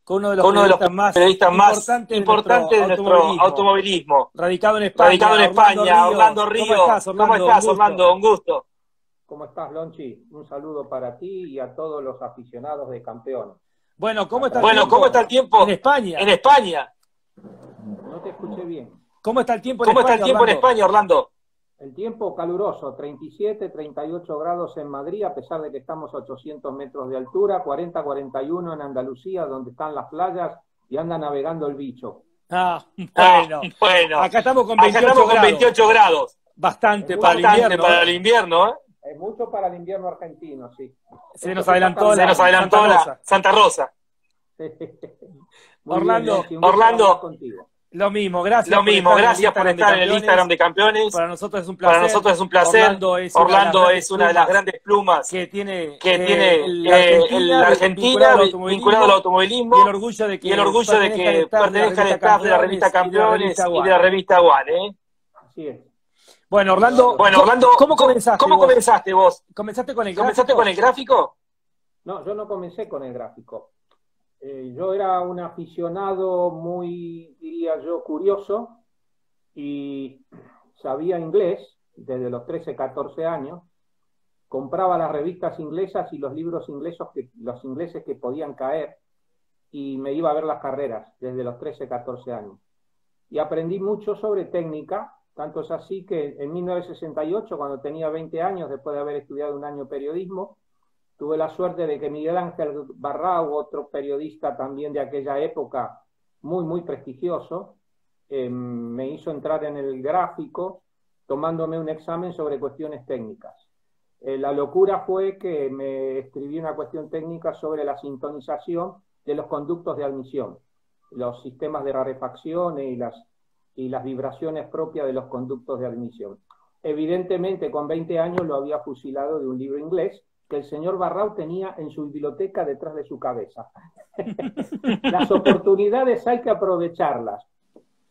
con uno de con uno de los periodistas más importantes de nuestro automovilismo. Radicado en España, Orlando Río. ¿Cómo estás, Orlando? Un gusto. ¿Cómo estás, Lonchi? Un saludo para ti y a todos los aficionados de Campeones. Bueno, ¿cómo está el tiempo en España? En España. No te escuché bien. ¿Cómo está el tiempo en España, Orlando? El tiempo caluroso, 37, 38 grados en Madrid, a pesar de que estamos a 800 metros de altura, 40, 41 en Andalucía, donde están las playas y anda navegando el bicho. Bueno. Acá estamos con 28 grados. Bastante para el invierno, ¿eh? Es mucho para el invierno argentino, sí. Se nos adelantó la Santa Rosa. Orlando, contigo. Lo mismo, gracias por estar en el Instagram de Campeones. Para nosotros es un placer. Orlando es una de las grandes plumas que tiene la Argentina vinculado al automovilismo y el orgullo de que pertenezca al staff de la revista Campeones y de la revista One. Así es. Bueno, Orlando, ¿cómo comenzaste vos? ¿Comenzaste con el gráfico? No, yo no comencé con el gráfico. Yo era un aficionado muy, diría yo, curioso y sabía inglés desde los 13, 14 años. Compraba las revistas inglesas y los libros los ingleses que podían caer y me iba a ver las carreras desde los 13, 14 años. Y aprendí mucho sobre técnica, tanto es así que en 1968, cuando tenía 20 años, después de haber estudiado un año periodismo, tuve la suerte de que Miguel Ángel Barrau, otro periodista también de aquella época, muy, muy prestigioso, me hizo entrar en el gráfico tomándome un examen sobre cuestiones técnicas. La locura fue que me escribí una cuestión técnica sobre la sintonización de los conductos de admisión, los sistemas de rarefacción y las vibraciones propias de los conductos de admisión. Evidentemente, con 20 años lo había fusilado de un libro inglés que el señor Barrau tenía en su biblioteca detrás de su cabeza. Las oportunidades hay que aprovecharlas.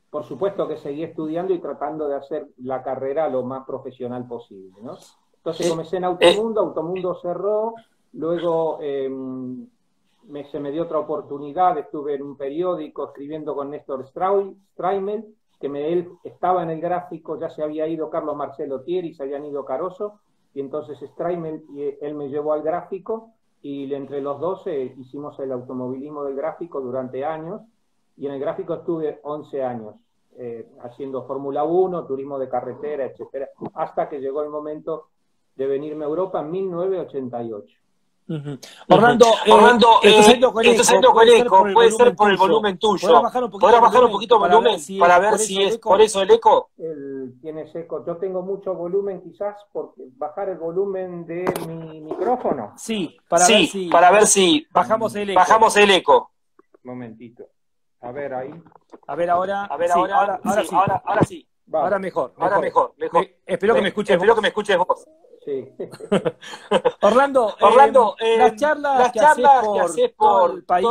Por supuesto que seguí estudiando y tratando de hacer la carrera lo más profesional posible, ¿no? Entonces comencé en Automundo cerró, luego se me dio otra oportunidad, estuve en un periódico escribiendo con Néstor Straimel, que él estaba en el gráfico, ya se había ido Carlos Marcelo Thieri, se habían ido Caroso, y entonces Straimel y él me llevó al gráfico y entre los dos hicimos el automovilismo del gráfico durante años y en el gráfico estuve 11 años haciendo Fórmula 1, turismo de carretera, etcétera, hasta que llegó el momento de venirme a Europa en 1988. Orlando, estás haciendo con eco, puede ser por el volumen tuyo. ¿Podrás bajar un poquito el volumen para ver si es por eso el eco? Tienes eco. Yo tengo mucho volumen, quizás, porque bajar el volumen de mi micrófono. Sí, para ver si bajamos el eco. Un momentito. A ver ahí. A ver ahora. Ahora sí. Vale. Ahora mejor. Espero que me escuches vos. Sí. Orlando, las charlas que haces por el país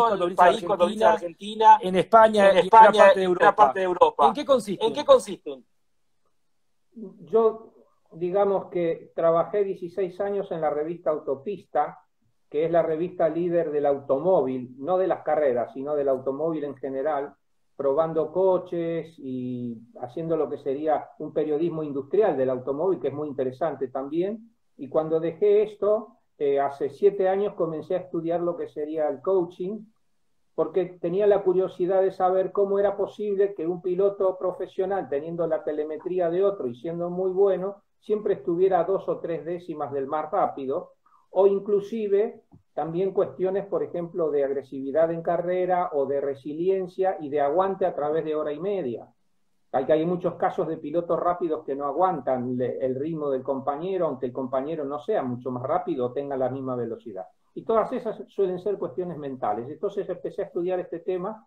cuando viniste a Argentina, en España y en gran parte de Europa. ¿En qué consisten? Yo, digamos que trabajé 16 años en la revista Autopista, que es la revista líder del automóvil, no de las carreras, sino del automóvil en general, probando coches y haciendo lo que sería un periodismo industrial del automóvil, que es muy interesante también. Y cuando dejé esto, hace 7 años comencé a estudiar lo que sería el coaching, porque tenía la curiosidad de saber cómo era posible que un piloto profesional, teniendo la telemetría de otro y siendo muy bueno, siempre estuviera a 2 o 3 décimas del más rápido, o inclusive también cuestiones, por ejemplo, de agresividad en carrera o de resiliencia y de aguante a través de hora y media. Hay muchos casos de pilotos rápidos que no aguantan el ritmo del compañero, aunque el compañero no sea mucho más rápido o tenga la misma velocidad. Y todas esas suelen ser cuestiones mentales. Entonces empecé a estudiar este tema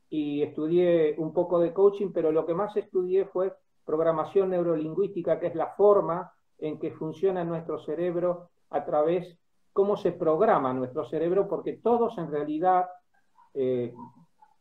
y estudié un poco de coaching, pero lo que más estudié fue programación neurolingüística, que es la forma en que funciona nuestro cerebro a través, cómo se programa nuestro cerebro, porque todos en realidad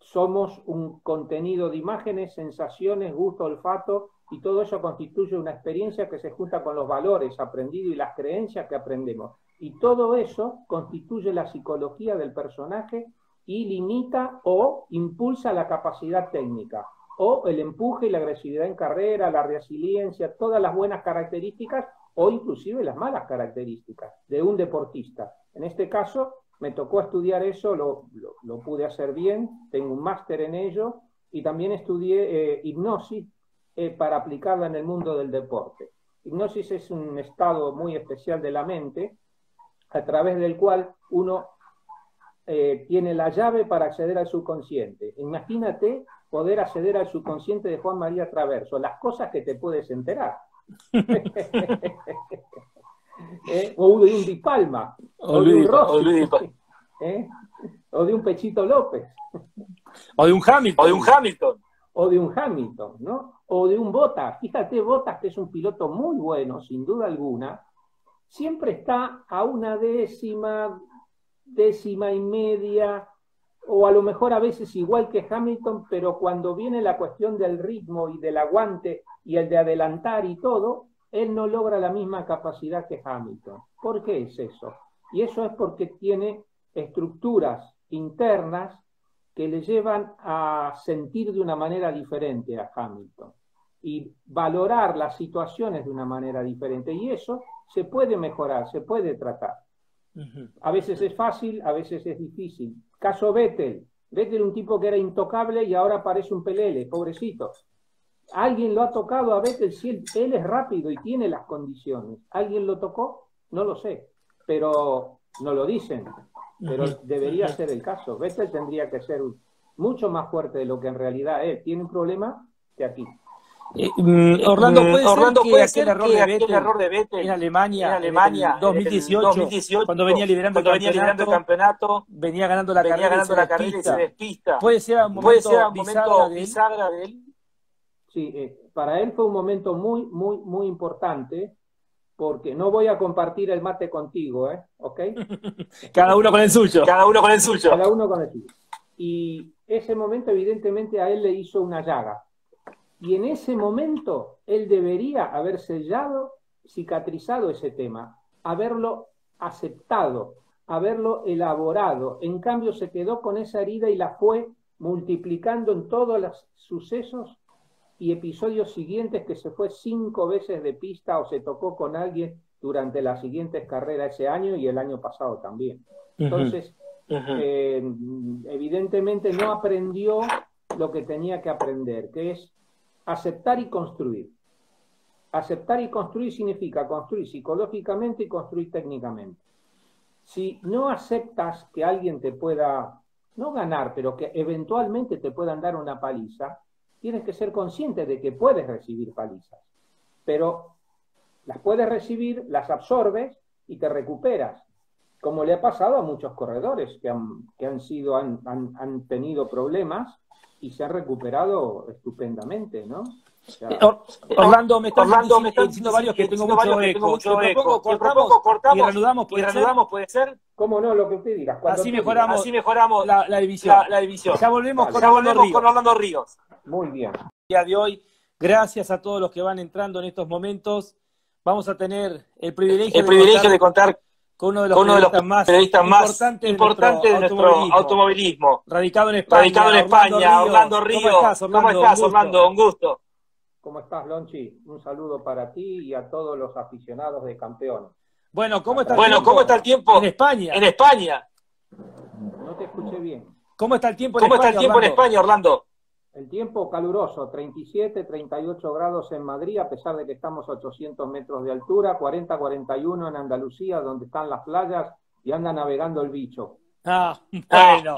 somos un contenido de imágenes, sensaciones, gusto, olfato, y todo eso constituye una experiencia que se junta con los valores aprendidos y las creencias que aprendemos. Y todo eso constituye la psicología del personaje y limita o impulsa la capacidad técnica, o el empuje y la agresividad en carrera, la resiliencia, todas las buenas características o inclusive las malas características de un deportista. En este caso me tocó estudiar eso, lo pude hacer bien, tengo un máster en ello y también estudié hipnosis para aplicarla en el mundo del deporte. Hipnosis es un estado muy especial de la mente a través del cual uno tiene la llave para acceder al subconsciente. Imagínate poder acceder al subconsciente de Juan María Traverso, las cosas que te puedes enterar. O de un Di Palma, o de un Rossi, o de un Pechito López, o de un Hamilton, ¿no? O de un Bottas. Fíjate, Bottas, que es un piloto muy bueno, sin duda alguna, siempre está a una décima y media, o a lo mejor a veces igual que Hamilton, pero cuando viene la cuestión del ritmo y del aguante y el de adelantar y todo, él no logra la misma capacidad que Hamilton. ¿Por qué es eso? Y eso es porque tiene estructuras internas que le llevan a sentir de una manera diferente a Hamilton y valorar las situaciones de una manera diferente. Y eso se puede mejorar, se puede tratar. A veces es fácil, a veces es difícil. Caso Vettel. Vettel, un tipo que era intocable y ahora parece un pelele, pobrecito. ¿Alguien lo ha tocado a Vettel? Si él es rápido y tiene las condiciones. ¿Alguien lo tocó? No lo sé, pero no lo dicen. Pero debería ser el caso. Vettel tendría que ser mucho más fuerte de lo que en realidad es. Tiene un problema de aquí. Orlando, ¿puede ser que aquel error de Vettel en Alemania, en el 2018, cuando venía liderando el campeonato, venía ganando la carrera y se despista? ¿Puede ser un momento bisagra de él? Sí, para él fue un momento muy, muy, muy importante, porque no voy a compartir el mate contigo, ¿ok? Cada uno con el suyo. Cada uno con el suyo. Y ese momento evidentemente a él le hizo una llaga. Y en ese momento él debería haber sellado, cicatrizado ese tema, haberlo aceptado, haberlo elaborado. En cambio se quedó con esa herida y la fue multiplicando en todos los sucesos y episodios siguientes, que se fue 5 veces de pista o se tocó con alguien durante las siguientes carreras ese año y el año pasado también. Entonces, evidentemente no aprendió lo que tenía que aprender, que es aceptar y construir. Aceptar y construir significa construir psicológicamente y construir técnicamente. Si no aceptas que alguien te pueda, no ganar, pero que eventualmente te puedan dar una paliza, tienes que ser consciente de que puedes recibir palizas, pero las puedes recibir, las absorbes y te recuperas, como le ha pasado a muchos corredores que han tenido problemas y se han recuperado estupendamente, ¿no? O sea, Orlando, me están diciendo varios que tengo mucho eco. Te propongo cortamos y reanudamos, ¿puede ser? ¿Cómo no? Lo que usted diga. Así mejoramos la división. Ya volvemos con Orlando Ríos. Muy bien. El día de hoy, gracias a todos los que van entrando en estos momentos, vamos a tener el privilegio de contar con uno de los periodistas más importantes de nuestro automovilismo. Radicado en España, Orlando Ríos. ¿Cómo estás, Orlando? Un gusto. ¿Cómo estás, Lonchi? Un saludo para ti y a todos los aficionados de Campeones. Bueno, ¿cómo está el tiempo en España? No te escuché bien. ¿Cómo está el tiempo en España, Orlando? El tiempo caluroso, 37, 38 grados en Madrid, a pesar de que estamos a 800 metros de altura, 40, 41 en Andalucía, donde están las playas y anda navegando el bicho. Bueno.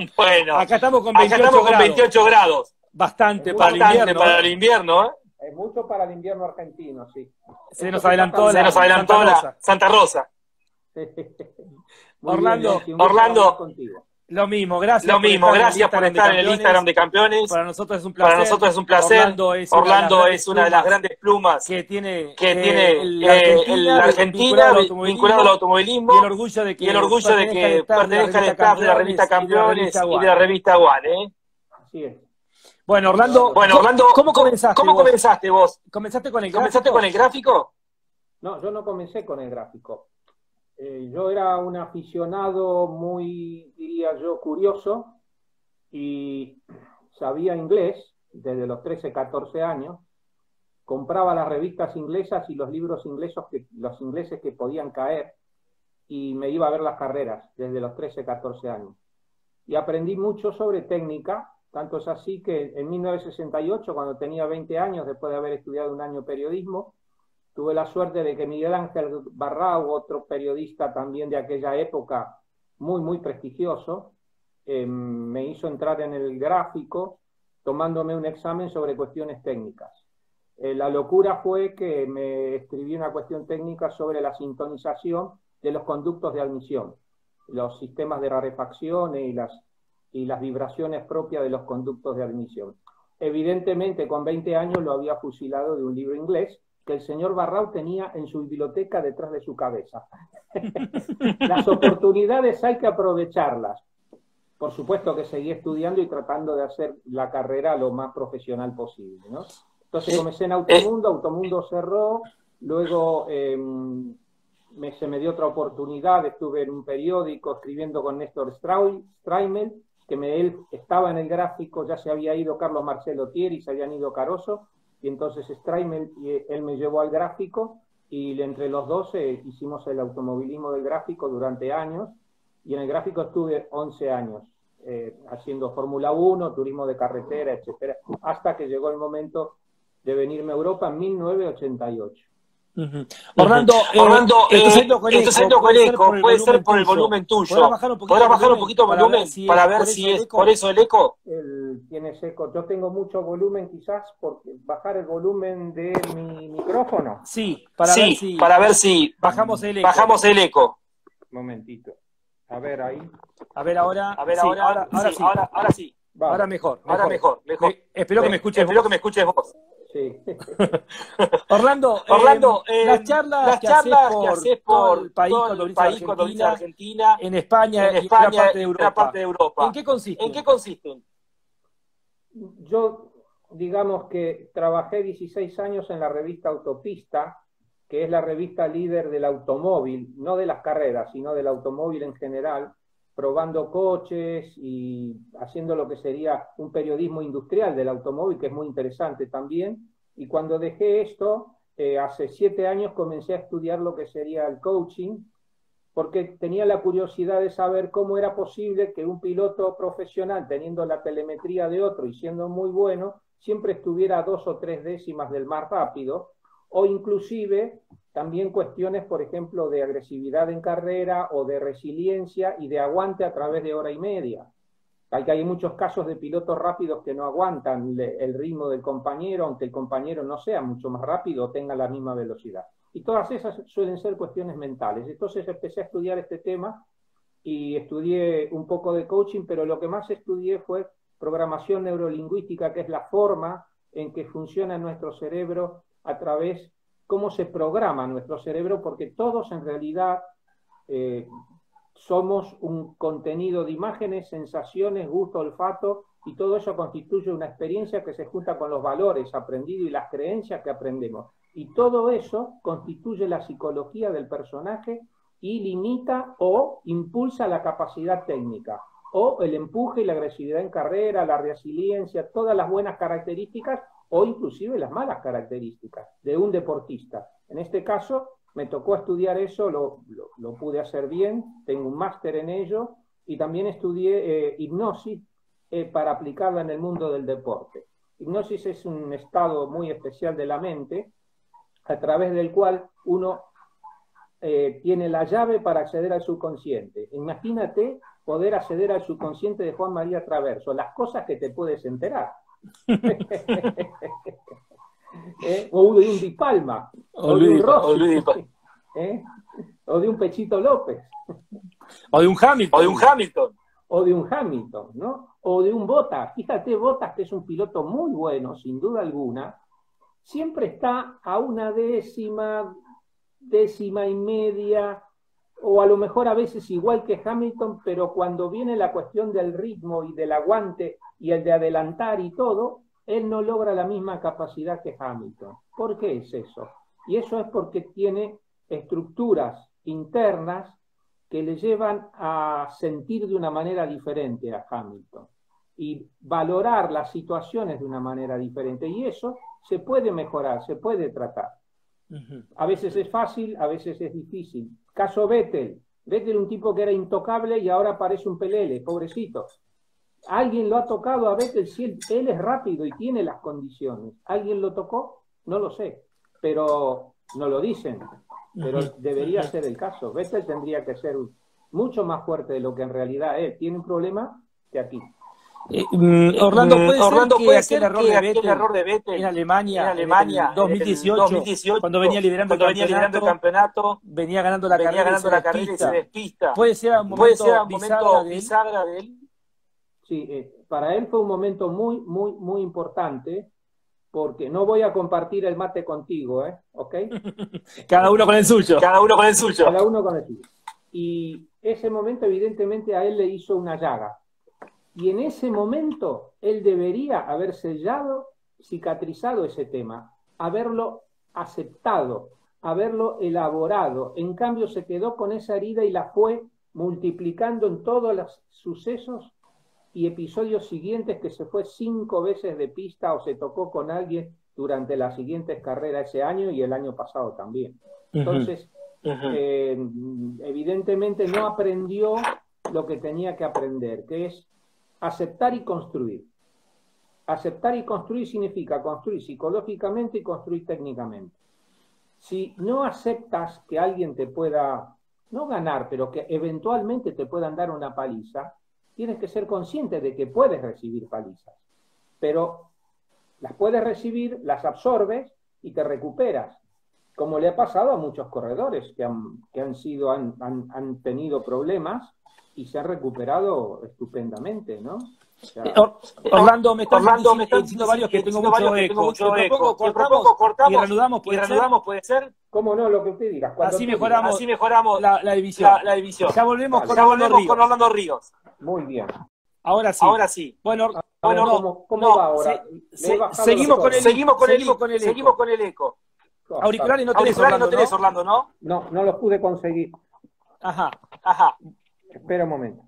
Acá estamos con 28 grados. Bastante para el invierno, ¿eh? Es mucho para el invierno argentino, sí. Se nos adelantó la Santa Rosa. Orlando, lo mismo, gracias por estar en el Instagram de Campeones. Para nosotros es un placer. Orlando es una de las grandes plumas que tiene la Argentina vinculado al automovilismo y el orgullo de que pertenezca al staff de la revista Campeones y de la revista One. Así es. Bueno, Orlando, ¿cómo comenzaste vos? ¿Comenzaste con el gráfico? No, yo no comencé con el gráfico. Yo era un aficionado muy, diría yo, curioso, y sabía inglés desde los 13, 14 años, compraba las revistas inglesas y los libros los ingleses que podían caer, y me iba a ver las carreras desde los 13, 14 años. Y aprendí mucho sobre técnica, tanto es así que en 1968, cuando tenía 20 años, después de haber estudiado un año periodismo, tuve la suerte de que Miguel Ángel Barrau, otro periodista también de aquella época, muy, muy prestigioso, me hizo entrar en el gráfico, tomándome un examen sobre cuestiones técnicas. La locura fue que me escribí una cuestión técnica sobre la sintonización de los conductos de admisión, los sistemas de rarefacción y las vibraciones propias de los conductos de admisión. Evidentemente, con 20 años lo había fusilado de un libro inglés que el señor Barrau tenía en su biblioteca detrás de su cabeza. Las oportunidades hay que aprovecharlas. Por supuesto que seguí estudiando y tratando de hacer la carrera lo más profesional posible, ¿no? Entonces comencé en Automundo, Automundo cerró, luego se me dio otra oportunidad, estuve en un periódico escribiendo con Néstor Streimel, que él estaba en el gráfico, ya se había ido Carlos Marcelo Thierry, se habían ido Caroso, y entonces Streimel, él me llevó al gráfico, y entre los dos hicimos el automovilismo del gráfico durante años, y en el gráfico estuve 11 años, haciendo Fórmula 1, turismo de carretera, etcétera, hasta que llegó el momento de venirme a Europa en 1988. Orlando, estoy saliendo con eco, puede ser por el volumen tuyo. ¿Podrás bajar un poquito el volumen para ver si es por eso el eco? Tienes eco. Yo tengo mucho volumen, quizás, porque bajar el volumen de mi micrófono. Sí, para ver si bajamos el eco. Un momentito. A ver ahí. A ver ahora. Ahora sí. Vale. Ahora mejor. Espero que me escuches vos. Sí. Orlando, las charlas que haces por el país cuando viniste a Argentina, en España y en gran parte de Europa. ¿En qué consisten? Yo, digamos que trabajé 16 años en la revista Autopista, que es la revista líder del automóvil, no de las carreras, sino del automóvil en general, probando coches y haciendo lo que sería un periodismo industrial del automóvil, que es muy interesante también. Y cuando dejé esto, hace 7 años comencé a estudiar lo que sería el coaching, porque tenía la curiosidad de saber cómo era posible que un piloto profesional, teniendo la telemetría de otro y siendo muy bueno, siempre estuviera a 2 o 3 décimas del más rápido, o inclusive también cuestiones, por ejemplo, de agresividad en carrera o de resiliencia y de aguante a través de hora y media. Hay muchos casos de pilotos rápidos que no aguantan el ritmo del compañero, aunque el compañero no sea mucho más rápido o tenga la misma velocidad. Y todas esas suelen ser cuestiones mentales. Entonces empecé a estudiar este tema y estudié un poco de coaching, pero lo que más estudié fue programación neurolingüística, que es la forma en que funciona nuestro cerebro a través, cómo se programa nuestro cerebro, porque todos en realidad somos un contenido de imágenes, sensaciones, gusto, olfato, y todo eso constituye una experiencia que se junta con los valores aprendidos y las creencias que aprendemos. Y todo eso constituye la psicología del personaje y limita o impulsa la capacidad técnica, o el empuje y la agresividad en carrera, la resiliencia, todas las buenas características o inclusive las malas características de un deportista. En este caso, me tocó estudiar eso, lo pude hacer bien, tengo un máster en ello, y también estudié hipnosis para aplicarla en el mundo del deporte. Hipnosis es un estado muy especial de la mente, a través del cual uno tiene la llave para acceder al subconsciente. Imagínate poder acceder al subconsciente de Juan María Traverso, las cosas que te puedes enterar. O de un Di Palma, o de un Rossi, o de un Pechito López, o de un Hamilton, ¿no? O de un Bottas. Fíjate, Bottas, que es un piloto muy bueno, sin duda alguna, siempre está a una décima y media, o a lo mejor a veces igual que Hamilton, pero cuando viene la cuestión del ritmo y del aguante y el de adelantar y todo, él no logra la misma capacidad que Hamilton. ¿Por qué es eso? Y eso es porque tiene estructuras internas que le llevan a sentir de una manera diferente a Hamilton. y valorar las situaciones de una manera diferente. Y eso se puede mejorar, se puede tratar. A veces es fácil, a veces es difícil. Caso Vettel. Vettel, un tipo que era intocable y ahora parece un pelele, pobrecito. ¿Alguien lo ha tocado a Vettel? Si él es rápido y tiene las condiciones. ¿Alguien lo tocó? No lo sé, pero no lo dicen. Pero debería ser el caso. Vettel tendría que ser mucho más fuerte de lo que en realidad es. Tiene un problema que aquí. Orlando, ¿puede ser que aquel error de Vettel en Alemania en 2018, cuando venía liderando el campeonato, venía ganando la carrera y se despista? ¿Puede ser un momento bisagra de él? Sí, para él fue un momento muy, muy, muy importante, porque no voy a compartir el mate contigo, ¿ok? Cada uno con el suyo. Cada uno con el suyo. Cada uno con el suyo. Y ese momento evidentemente a él le hizo una llaga. Y en ese momento él debería haber sellado, cicatrizado ese tema, haberlo aceptado, haberlo elaborado. En cambio se quedó con esa herida y la fue multiplicando en todos los sucesos y episodios siguientes, que se fue 5 veces de pista o se tocó con alguien durante las siguientes carreras ese año y el año pasado también. Entonces, evidentemente no aprendió lo que tenía que aprender, que es aceptar y construir. Aceptar y construir significa construir psicológicamente y construir técnicamente. Si no aceptas que alguien te pueda, no ganar, pero que eventualmente te puedan dar una paliza, tienes que ser consciente de que puedes recibir palizas. Pero las puedes recibir, las absorbes y te recuperas. Como le ha pasado a muchos corredores que han tenido problemas y se han recuperado estupendamente, ¿no? O sea, Orlando, me están diciendo varios que tengo mucho eco. Cortamos y reanudamos, ¿puede ser? ¿Cómo no? Lo que usted diga. Así mejoramos la división. Ya volvemos con Orlando Ríos. Muy bien. Ahora sí. Bueno, ¿cómo va ahora? Seguimos con el eco. Auriculares no tenés, Orlando, ¿no? No los pude conseguir. Ajá. Espera un momento.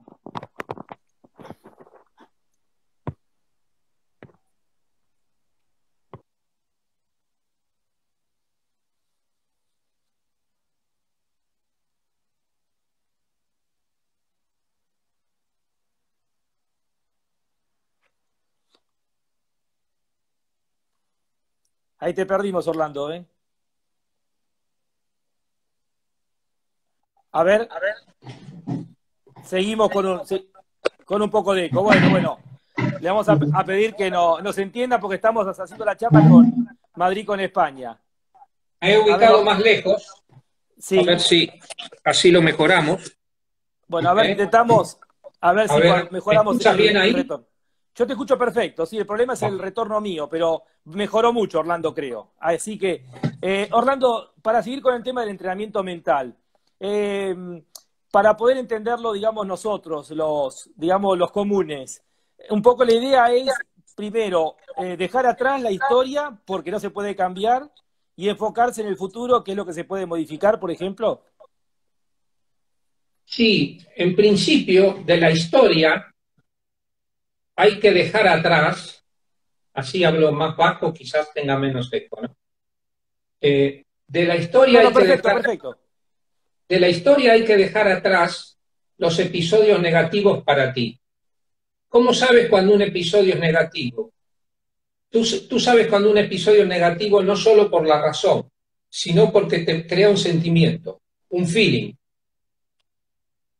Ahí te perdimos, Orlando, A ver. Seguimos con un poco de eco. Bueno. Le vamos a pedir que nos entienda porque estamos haciendo la chapa con Madrid con España. Me he ubicado más lejos. Sí. A ver si así lo mejoramos. Bueno, a ver, intentamos. A ver si mejoramos el bien ahí? retorno. Yo te escucho perfecto, sí, el problema es el retorno mío, pero mejoró mucho, Orlando, creo. Así que, Orlando, para seguir con el tema del entrenamiento mental, para poder entenderlo, digamos, nosotros, los comunes, un poco la idea es, primero, dejar atrás la historia, porque no se puede cambiar, y enfocarse en el futuro, que es lo que se puede modificar, por ejemplo. Sí, en principio, de la historia hay que dejar atrás, así hablo más bajo, quizás tenga menos eco, ¿no? De la historia de la historia hay que dejar atrás los episodios negativos para ti. ¿Cómo sabes cuando un episodio es negativo? Tú sabes cuando un episodio es negativo no solo por la razón, sino porque te crea un sentimiento, un feeling.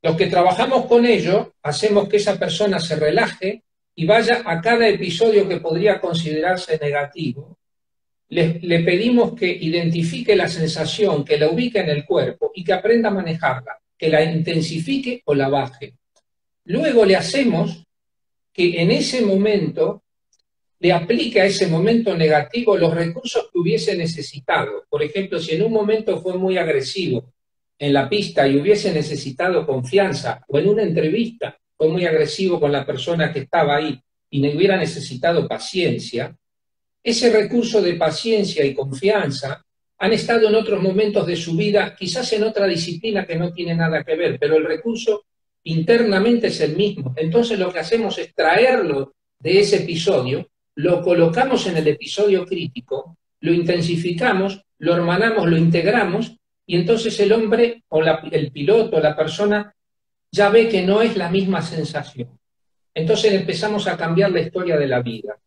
Los que trabajamos con ello, hacemos que esa persona se relaje y vaya a cada episodio que podría considerarse negativo. Le pedimos que identifique la sensación, que la ubique en el cuerpo y que aprenda a manejarla, que la intensifique o la baje. Luego le hacemos que en ese momento le aplique a ese momento negativo los recursos que hubiese necesitado. Por ejemplo, si en un momento fue muy agresivo en la pista y hubiese necesitado confianza, o en una entrevista fue muy agresivo con la persona que estaba ahí y hubiera necesitado paciencia, ese recurso de paciencia y confianza han estado en otros momentos de su vida, quizás en otra disciplina que no tiene nada que ver, pero el recurso internamente es el mismo. Entonces lo que hacemos es traerlo de ese episodio, lo colocamos en el episodio crítico, lo intensificamos, lo hermanamos, lo integramos, y entonces el hombre o el piloto, la persona, ya ve que no es la misma sensación. Entonces empezamos a cambiar la historia de la vida.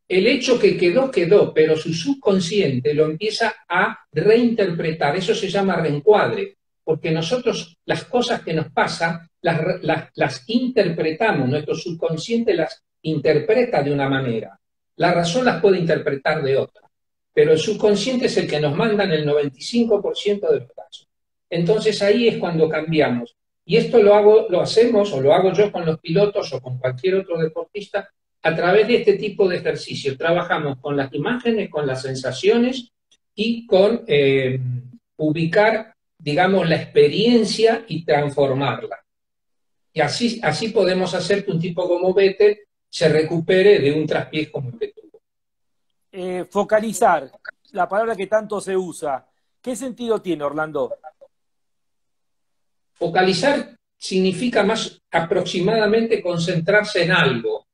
El hecho que quedó, quedó, pero su subconsciente lo empieza a reinterpretar. Eso se llama reencuadre, porque nosotros las cosas que nos pasan las interpretamos, nuestro subconsciente las interpreta de una manera. La razón las puede interpretar de otra, pero el subconsciente es el que nos manda en el 95% de los casos. Entonces ahí es cuando cambiamos. Y esto lo hacemos, o lo hago yo con los pilotos o con cualquier otro deportista, a través de este tipo de ejercicios. Trabajamos con las imágenes, con las sensaciones y con ubicar, digamos, la experiencia y transformarla. Y así podemos hacer que un tipo como Vettel se recupere de un traspiés como el que tuvo. Focalizar, la palabra que tanto se usa. ¿Qué sentido tiene, Orlando? Focalizar significa más aproximadamente concentrarse en algo.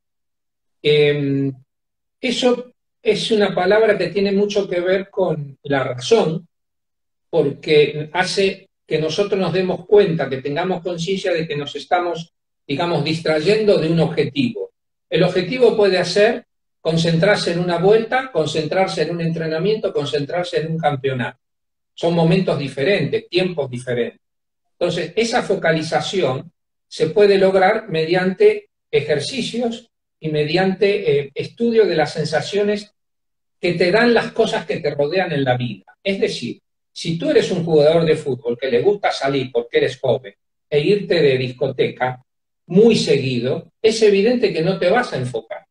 Eso es una palabra que tiene mucho que ver con la razón, porque hace que nosotros nos demos cuenta, que tengamos conciencia de que nos estamos, digamos, distrayendo de un objetivo. El objetivo puede ser concentrarse en una vuelta, concentrarse en un entrenamiento, concentrarse en un campeonato. Son momentos diferentes, tiempos diferentes. Entonces, esa focalización se puede lograr mediante ejercicios y mediante estudio de las sensaciones que te dan las cosas que te rodean en la vida. Es decir, si tú eres un jugador de fútbol que le gusta salir porque eres joven e irte de discoteca muy seguido, es evidente que no te vas a enfocar.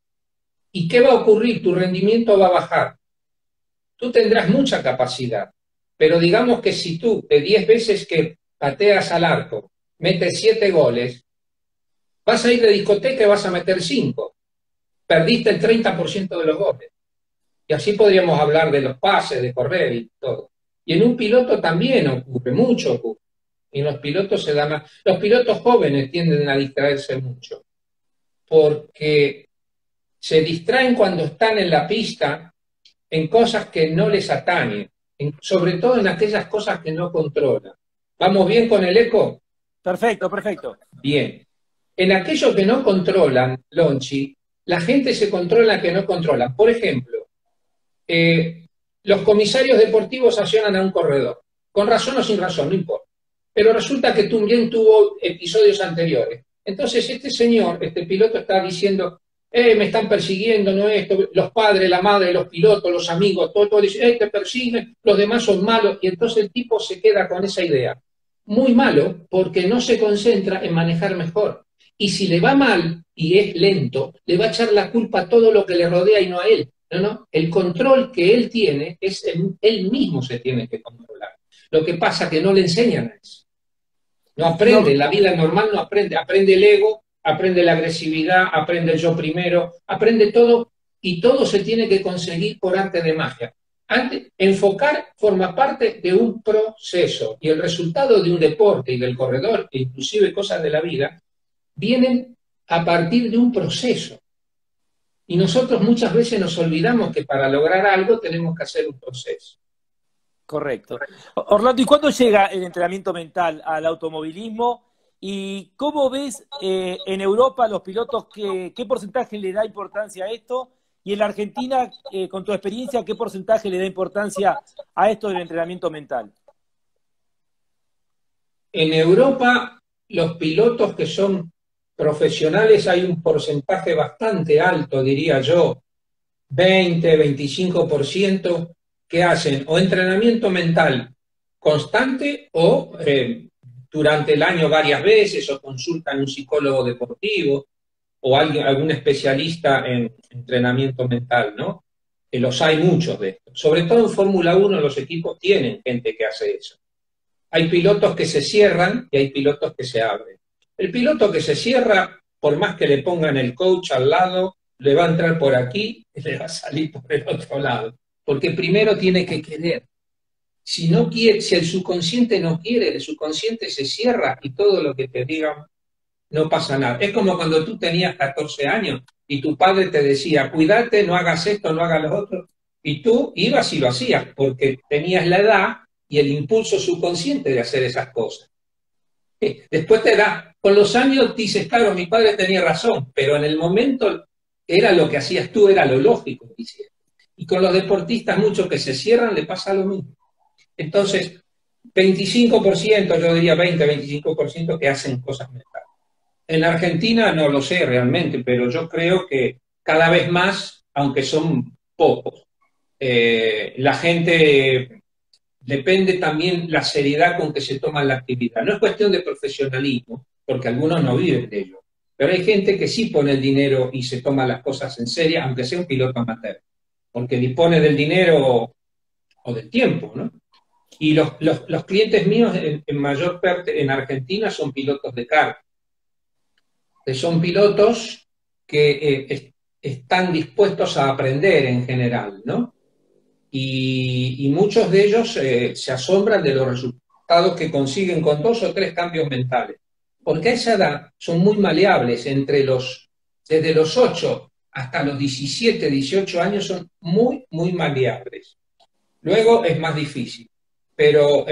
¿Y qué va a ocurrir? Tu rendimiento va a bajar. Tú tendrás mucha capacidad, pero digamos que si tú de 10 veces que pateas al arco, metes 7 goles, vas a ir de discoteca y vas a meter 5. Perdiste el 30% de los goles. Y así podríamos hablar de los pases, de correr y todo. Y en un piloto también ocurre, mucho ocurre. Y los pilotos se dan más. Los pilotos jóvenes tienden a distraerse mucho, porque se distraen cuando están en la pista en cosas que no les atañen, sobre todo en aquellas cosas que no controlan. ¿Vamos bien con el eco? Perfecto, perfecto. Bien. En aquello que no controlan, Lonchi, la gente se controla que no controlan. Por ejemplo, los comisarios deportivos sancionan a un corredor, con razón o sin razón, no importa. Pero resulta que también tuvo episodios anteriores. Entonces este señor, este piloto está diciendo, me están persiguiendo, no esto, los padres, la madre, los pilotos, los amigos, todo dicen, te persiguen, los demás son malos, y entonces el tipo se queda con esa idea. Muy malo, porque no se concentra en manejar mejor. Y si le va mal y es lento, le va a echar la culpa a todo lo que le rodea y no a él. No. El control que él tiene es él mismo se tiene que controlar. Lo que pasa es que no le enseñan a eso. No aprende, la vida normal no aprende. Aprende el ego, aprende la agresividad, aprende el yo primero, aprende todo, y todo se tiene que conseguir por arte de magia. Enfocar forma parte de un proceso, y el resultado de un deporte y del corredor, e inclusive cosas de la vida, vienen a partir de un proceso. Y nosotros muchas veces nos olvidamos que para lograr algo tenemos que hacer un proceso. Correcto. Orlando, ¿y cuándo llega el entrenamiento mental al automovilismo? ¿Y cómo ves en Europa los pilotos, qué porcentaje le da importancia a esto? Y en la Argentina, con tu experiencia, ¿qué porcentaje le da importancia a esto del entrenamiento mental? En Europa, los pilotos que son profesionales, hay un porcentaje bastante alto, diría yo, 20-25%, que hacen o entrenamiento mental constante o durante el año varias veces, o consultan un psicólogo deportivo o algún especialista en entrenamiento mental, ¿no? Los hay muchos de estos. Sobre todo en Fórmula 1 los equipos tienen gente que hace eso. Hay pilotos que se cierran y hay pilotos que se abren. El piloto que se cierra, por más que le pongan el coach al lado, le va a entrar por aquí y le va a salir por el otro lado. Porque primero tiene que querer. Si el subconsciente no quiere, el subconsciente se cierra y todo lo que te digan no pasa nada. Es como cuando tú tenías 14 años y tu padre te decía, cuídate, no hagas esto, no hagas lo otro, y tú ibas y lo hacías porque tenías la edad y el impulso subconsciente de hacer esas cosas. Después te da, con los años dices, claro, mi padre tenía razón, pero en el momento era lo que hacías tú, era lo lógico que hicieras. Y con los deportistas, muchos que se cierran, le pasa lo mismo. Entonces, 25%, yo diría 20-25% que hacen cosas mentales. En Argentina no lo sé realmente, pero yo creo que cada vez más, aunque son pocos, la gente, depende también la seriedad con que se toma la actividad. No es cuestión de profesionalismo, porque algunos no viven de ello, pero hay gente que sí pone el dinero y se toma las cosas en serio, aunque sea un piloto amateur, porque dispone del dinero o del tiempo, ¿no? Y los clientes míos en mayor parte en Argentina son pilotos de kart, que son pilotos que están dispuestos a aprender en general, ¿no? Y muchos de ellos se asombran de los resultados que consiguen con 2 o 3 cambios mentales. Porque a esa edad son muy maleables, desde los 8 hasta los 17, 18 años son muy, muy maleables. Luego es más difícil. Pero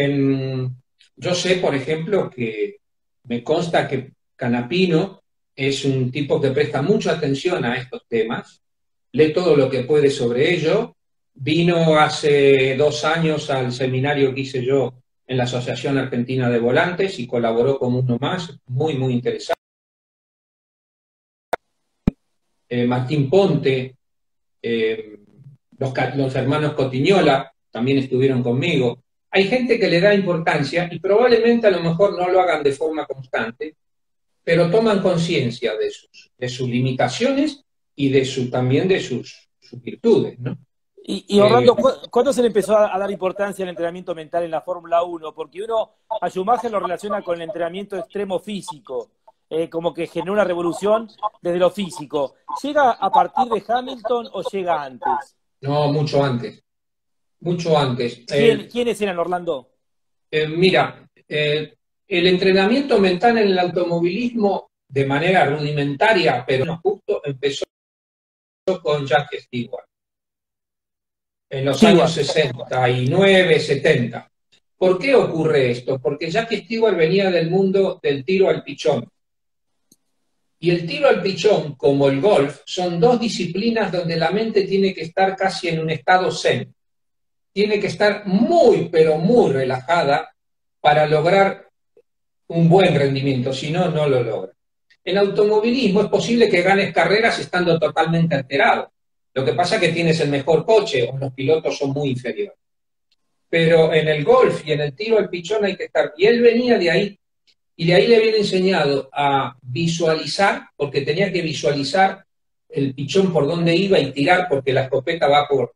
yo sé, por ejemplo, que me consta que Canapino es un tipo que presta mucha atención a estos temas, lee todo lo que puede sobre ello. Vino hace 2 años al seminario que hice yo en la Asociación Argentina de Volantes y colaboró con uno más, muy, muy interesante. Martín Ponte, los hermanos Cotiñola también estuvieron conmigo. Hay gente que le da importancia y probablemente a lo mejor no lo hagan de forma constante, pero toman conciencia de sus limitaciones y también de sus virtudes, ¿no? Y Orlando, ¿cuándo se le empezó a dar importancia al entrenamiento mental en la Fórmula 1? Porque uno a Schumacher lo relaciona con el entrenamiento extremo físico, como que generó una revolución desde lo físico. ¿Llega a partir de Hamilton o llega antes? No, mucho antes. Mucho antes. ¿Quiénes eran, Orlando? Mira, el entrenamiento mental en el automovilismo de manera rudimentaria, pero no justo, empezó con Jacques Stewart en los años 69, 70. ¿Por qué ocurre esto? Porque Jacques Stewart venía del mundo del tiro al pichón. Y el tiro al pichón, como el golf, son 2 disciplinas donde la mente tiene que estar casi en un estado zen. Tiene que estar muy, pero muy relajada para lograr un buen rendimiento, si no, no lo logra. En automovilismo es posible que ganes carreras estando totalmente alterado. Lo que pasa es que tienes el mejor coche o los pilotos son muy inferiores. Pero en el golf y en el tiro al pichón hay que estar. Y él venía de ahí, y de ahí le habían enseñado a visualizar, porque tenía que visualizar el pichón por dónde iba y tirar, porque la escopeta va por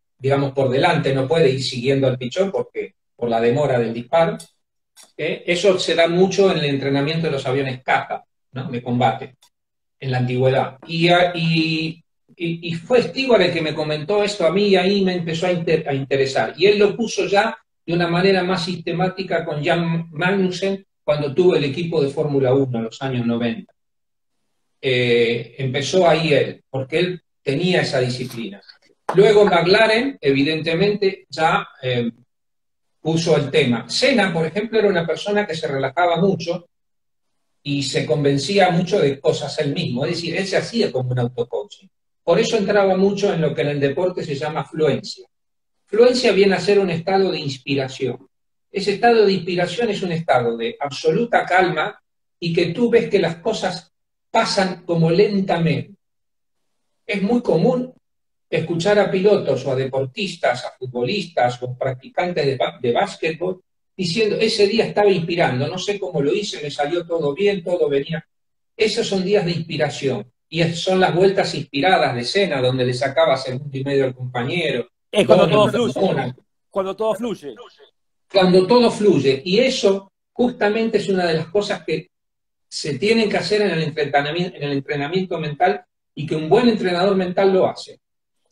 delante, no puede ir siguiendo al pichón por la demora del disparo. Eso se da mucho en el entrenamiento de los aviones caza, ¿no? De combate, en la antigüedad. Y fue Stewart el que me comentó esto a mí y ahí me empezó a interesar. Y él lo puso ya de una manera más sistemática con Jan Magnussen cuando tuvo el equipo de Fórmula 1 en los años 90. Empezó ahí él, porque él tenía esa disciplina. Luego McLaren, evidentemente, ya puso el tema. Senna, por ejemplo, era una persona que se relajaba mucho y se convencía mucho de cosas él mismo. Es decir, él se hacía como un autocoaching. Por eso entraba mucho en lo que en el deporte se llama fluencia. Fluencia viene a ser un estado de inspiración. Ese estado de inspiración es un estado de absoluta calma y que tú ves que las cosas pasan como lentamente. Es muy común escuchar a pilotos o a deportistas, a futbolistas o practicantes de básquetbol diciendo, ese día estaba inspirando, no sé cómo lo hice, me salió todo bien, todo venía. Esos son días de inspiración. Y son las vueltas inspiradas de Senna, donde le sacaba segundo y medio al compañero. Es cuando todo fluye. Cuando todo fluye. Cuando todo fluye. Y eso justamente es una de las cosas que se tienen que hacer en el entrenamiento mental y que un buen entrenador mental lo hace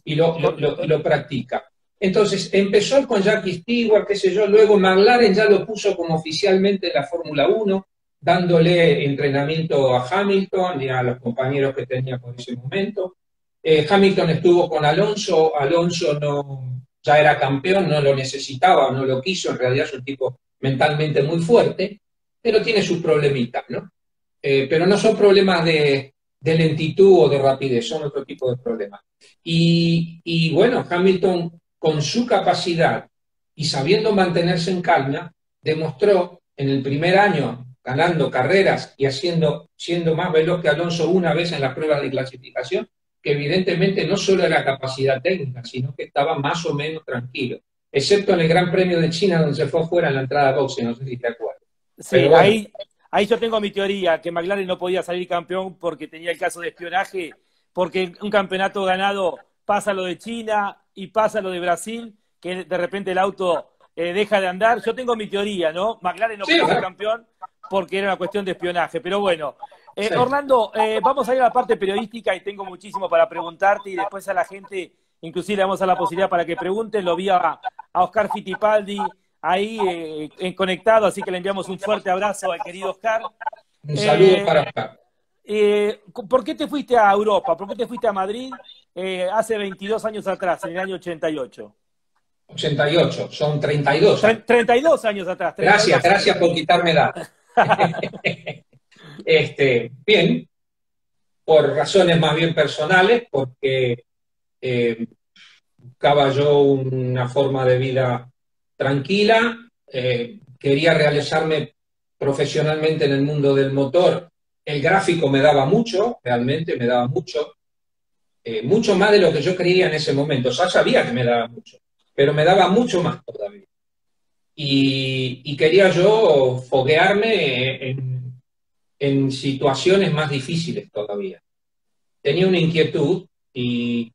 y lo practica. Entonces, empezó con Jackie Stewart, qué sé yo, luego McLaren ya lo puso como oficialmente en la Fórmula 1, dándole entrenamiento a Hamilton y a los compañeros que tenía por ese momento. Hamilton estuvo con Alonso, Alonso ya era campeón, no lo necesitaba, no lo quiso, en realidad es un tipo mentalmente muy fuerte, pero tiene sus problemitas, ¿no? Pero no son problemas de lentitud o de rapidez, son otro tipo de problemas. Y bueno, Hamilton, con su capacidad y sabiendo mantenerse en calma, demostró en el primer año, ganando carreras y siendo más veloz que Alonso una vez en las pruebas de clasificación, que evidentemente no solo era capacidad técnica, sino que estaba más o menos tranquilo, excepto en el Gran Premio de China, donde se fue afuera en la entrada a boxe, no sé si te acuerdas. Sí, bueno. Ahí yo tengo mi teoría, que McLaren no podía salir campeón porque tenía el caso de espionaje, porque un campeonato ganado pasa lo de China y pasa lo de Brasil, que de repente el auto deja de andar. Yo tengo mi teoría, ¿no? McLaren no pudo ser campeón porque era una cuestión de espionaje, pero bueno. Sí. Orlando, vamos a ir a la parte periodística y tengo muchísimo para preguntarte y después a la gente, inclusive le vamos a dar la posibilidad para que pregunten. Lo vi a Oscar Fittipaldi ahí conectado, así que le enviamos un fuerte abrazo al querido Oscar. Un saludo para Oscar. ¿Por qué te fuiste a Europa? ¿Por qué te fuiste a Madrid hace 22 años atrás, en el año 88? 88, son 32. 32 años atrás. 32 gracias por quitarme edad. Bien, por razones más bien personales, porque buscaba yo una forma de vida tranquila, quería realizarme profesionalmente en el mundo del motor. El gráfico me daba mucho, realmente me daba mucho, mucho más de lo que yo creía en ese momento. Ya sabía que me daba mucho, pero me daba mucho más todavía. Y quería yo foguearme en situaciones más difíciles todavía. Tenía una inquietud y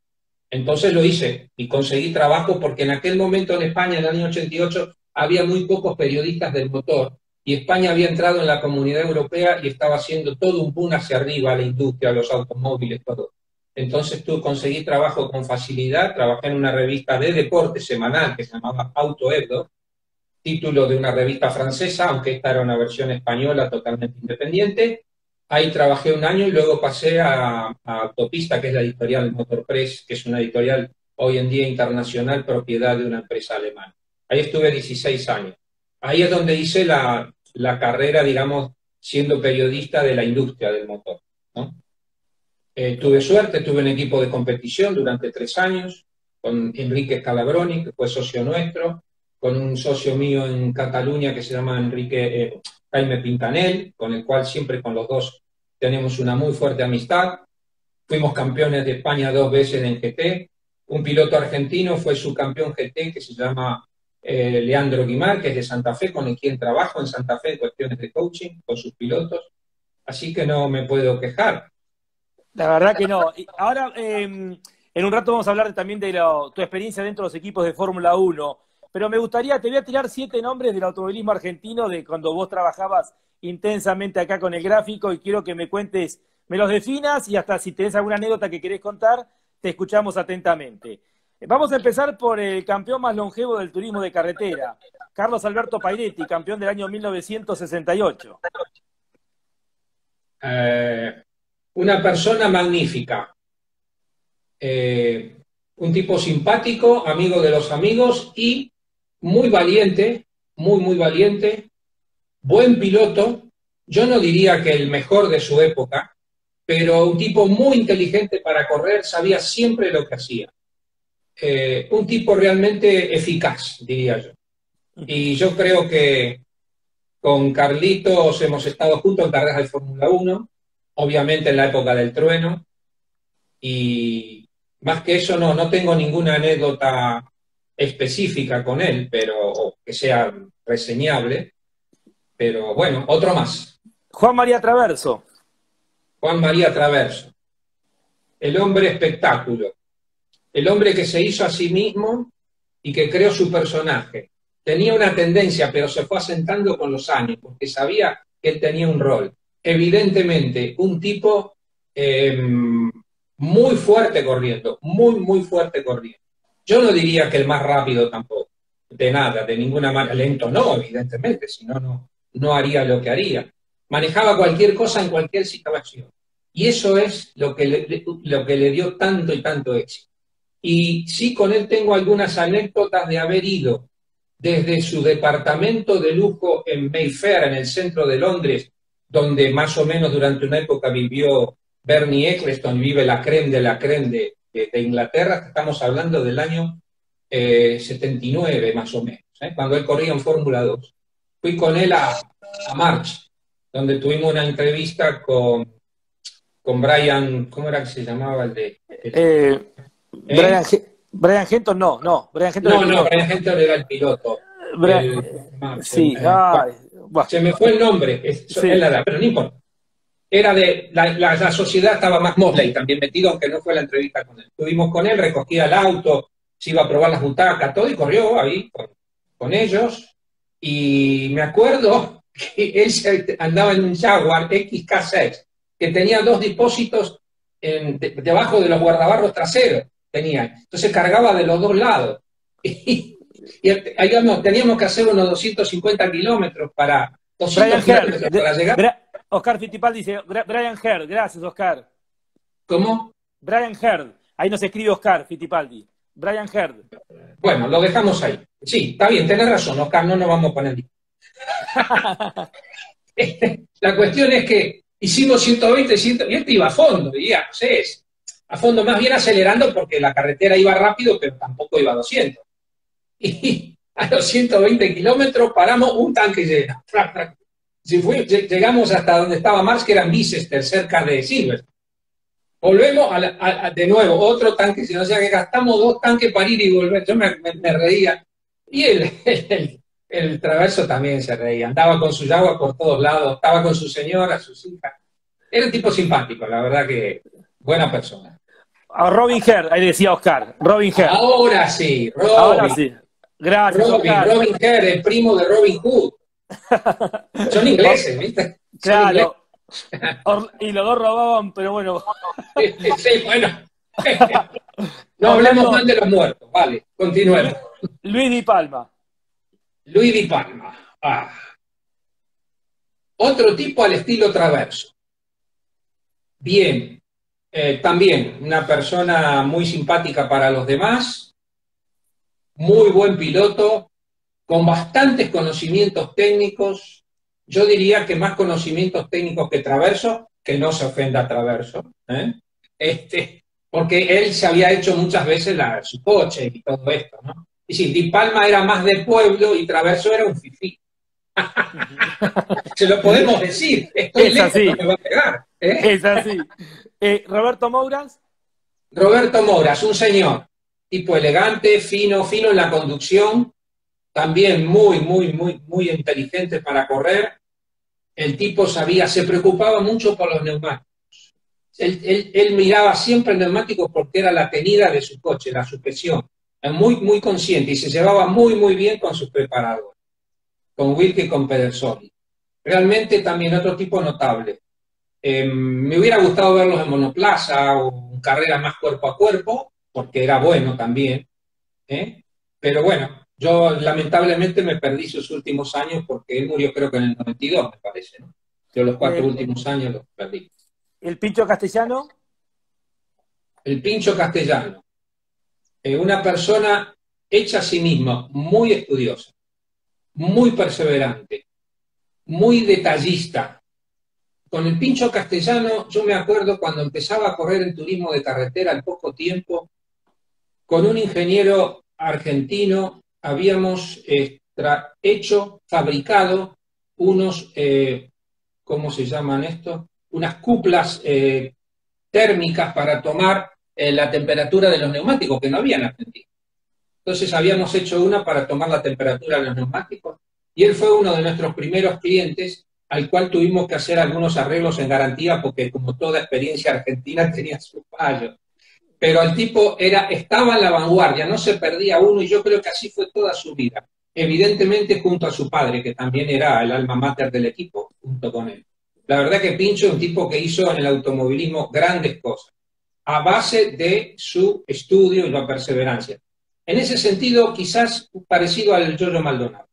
entonces lo hice y conseguí trabajo porque en aquel momento en España, en el año 88, había muy pocos periodistas del motor y España había entrado en la Comunidad Europea y estaba haciendo todo un boom hacia arriba, la industria, los automóviles, todo. Entonces conseguí trabajo con facilidad, trabajé en una revista de deporte semanal que se llamaba Auto Hebdo, título de una revista francesa, aunque esta era una versión española totalmente independiente. Ahí trabajé un año y luego pasé a Autopista, que es la editorial Motor Press, que es una editorial hoy en día internacional, propiedad de una empresa alemana. Ahí estuve 16 años. Ahí es donde hice la carrera, digamos, siendo periodista de la industria del motor, ¿no? Tuve suerte, tuve un equipo de competición durante 3 años, con Enrique Scalabroni, que fue socio nuestro, con un socio mío en Cataluña que se llama Jaime Pintanel, con el cual siempre con los dos tenemos una muy fuerte amistad. Fuimos campeones de España 2 veces en GT. Un piloto argentino fue subcampeón GT que se llama Leandro Guimar, que es de Santa Fe, con el quien trabajo en Santa Fe en cuestiones de coaching con sus pilotos. Así que no me puedo quejar. La verdad que no. Ahora, en un rato vamos a hablar también de tu experiencia dentro de los equipos de Fórmula 1. Pero me gustaría, te voy a tirar 7 nombres del automovilismo argentino de cuando vos trabajabas intensamente acá con el gráfico y quiero que me cuentes, me los definas y hasta si tenés alguna anécdota que querés contar, te escuchamos atentamente. Vamos a empezar por el campeón más longevo del turismo de carretera, Carlos Alberto Pairetti, campeón del año 1968. Una persona magnífica. Un tipo simpático, amigo de los amigos y muy valiente, muy valiente, buen piloto, yo no diría que el mejor de su época, pero un tipo muy inteligente para correr, sabía siempre lo que hacía. Un tipo realmente eficaz, diría yo. Y yo creo que con Carlitos hemos estado juntos en carreras de Fórmula 1, obviamente en la época del trueno, y más que eso no tengo ninguna anécdota específica con él, pero que sea reseñable, pero bueno, otro más. Juan María Traverso. Juan María Traverso, el hombre espectáculo, el hombre que se hizo a sí mismo y que creó su personaje. Tenía una tendencia, pero se fue asentando con los años, porque sabía que él tenía un rol. Evidentemente, un tipo muy fuerte corriendo, muy fuerte corriendo. Yo no diría que el más rápido tampoco, de nada, de ninguna manera, lento no, evidentemente, si no, no haría lo que haría. manejaba cualquier cosa en cualquier situación. Y eso es lo que le dio tanto y tanto éxito. Y sí, con él tengo algunas anécdotas de haber ido desde su departamento de lujo en Mayfair, en el centro de Londres, donde más o menos durante una época vivió Bernie Ecclestone, vive la crème de la crème de Inglaterra, estamos hablando del año 79 más o menos, cuando él corría en Fórmula 2. Fui con él a March, donde tuvimos una entrevista con Brian, ¿cómo era que se llamaba el de...? Brian Henton, no. Brian Henton era el piloto. Sí, se me fue el nombre, pero no importa. Era de, la sociedad estaba más Mosley también metido, aunque no fue la entrevista con él. Estuvimos con él, recogía el auto, se iba a probar las butacas, todo, y corrió ahí con ellos. Y me acuerdo que él andaba en un Jaguar XK6, que tenía 2 depósitos debajo de los guardabarros traseros. Entonces cargaba de los 2 lados. Y teníamos que hacer unos 250 kilómetros para llegar. Oscar Fittipaldi dice, Brian Herd, gracias Oscar. ¿Cómo? Brian Herd, ahí nos escribe Oscar Fittipaldi. Brian Herd. Bueno, lo dejamos ahí. Sí, está bien, tenés razón, Oscar, no nos vamos a poner. La cuestión es que hicimos 120, y este iba a fondo, diría, no sé, a fondo más bien acelerando porque la carretera iba rápido, pero tampoco iba a 200. Y a los 120 kilómetros paramos un tanque lleno. Llegamos hasta donde estaba Marx, que era en Bicester, cerca de Silverstone. Volvemos de nuevo, otro tanque lleno, o sea que gastamos 2 tanques para ir y volver. Yo me reía. Y el Traverso también se reía, andaba con su Jaguar por todos lados, estaba con su señora, sus hijas. Era un tipo simpático, la verdad que buena persona. A Robin Herd, ahí decía Oscar, Robin Herd. Ahora sí, Ahora sí. Gracias, Oscar. Robin Herd, el primo de Robin Hood. Son ingleses, ¿viste? Claro. Y los 2 robaban, pero bueno. Sí, bueno. No hablemos mal de los muertos, vale, continuemos. Luis Di Palma. Luis Di Palma. Otro tipo al estilo Traverso. Bien. También una persona muy simpática para los demás, muy buen piloto, con bastantes conocimientos técnicos. Yo diría que más conocimientos técnicos que Traverso, que no se ofenda a Traverso, porque él se había hecho muchas veces su coche y todo esto, ¿no? Y sí, Di Palma era más de pueblo y Traverso era un fifí. Se lo podemos decir. Es así. No me va a pegar, Es así. Roberto Mouras. Roberto Mouras, un señor, tipo elegante, fino en la conducción, también muy inteligente para correr. El tipo se preocupaba mucho por los neumáticos. Él miraba siempre el neumático porque era la tenida de su coche, la suspensión. Muy consciente y se llevaba muy bien con sus preparadores, con Wilke y con Pedersoli. Realmente también otro tipo notable. Me hubiera gustado verlos en monoplaza o en carrera más cuerpo a cuerpo, porque era bueno también. Pero bueno, yo lamentablemente me perdí sus últimos años porque él murió creo que en el 92, me parece, ¿no? Yo los 4 últimos años los perdí. ¿El Pincho Castellano? El Pincho Castellano. Una persona hecha a sí misma, muy estudiosa, muy perseverante, muy detallista. Con el Pincho Castellano, yo me acuerdo cuando empezaba a correr en turismo de carretera al poco tiempo, con un ingeniero argentino habíamos fabricado unos, ¿cómo se llaman estos? Unas cuplas térmicas para tomar la temperatura de los neumáticos, que no había en Argentina. Entonces habíamos hecho una para tomar la temperatura de los neumáticos, y él fue uno de nuestros primeros clientes, al cual tuvimos que hacer algunos arreglos en garantía, porque como toda experiencia argentina tenía sus fallos. Pero el tipo estaba en la vanguardia, no se perdía uno, y yo creo que así fue toda su vida. Evidentemente junto a su padre, que también era el alma mater del equipo, junto con él. La verdad que Pincho es un tipo que hizo en el automovilismo grandes cosas, a base de su estudio y la perseverancia. En ese sentido, quizás parecido al Giorgio Maldonado.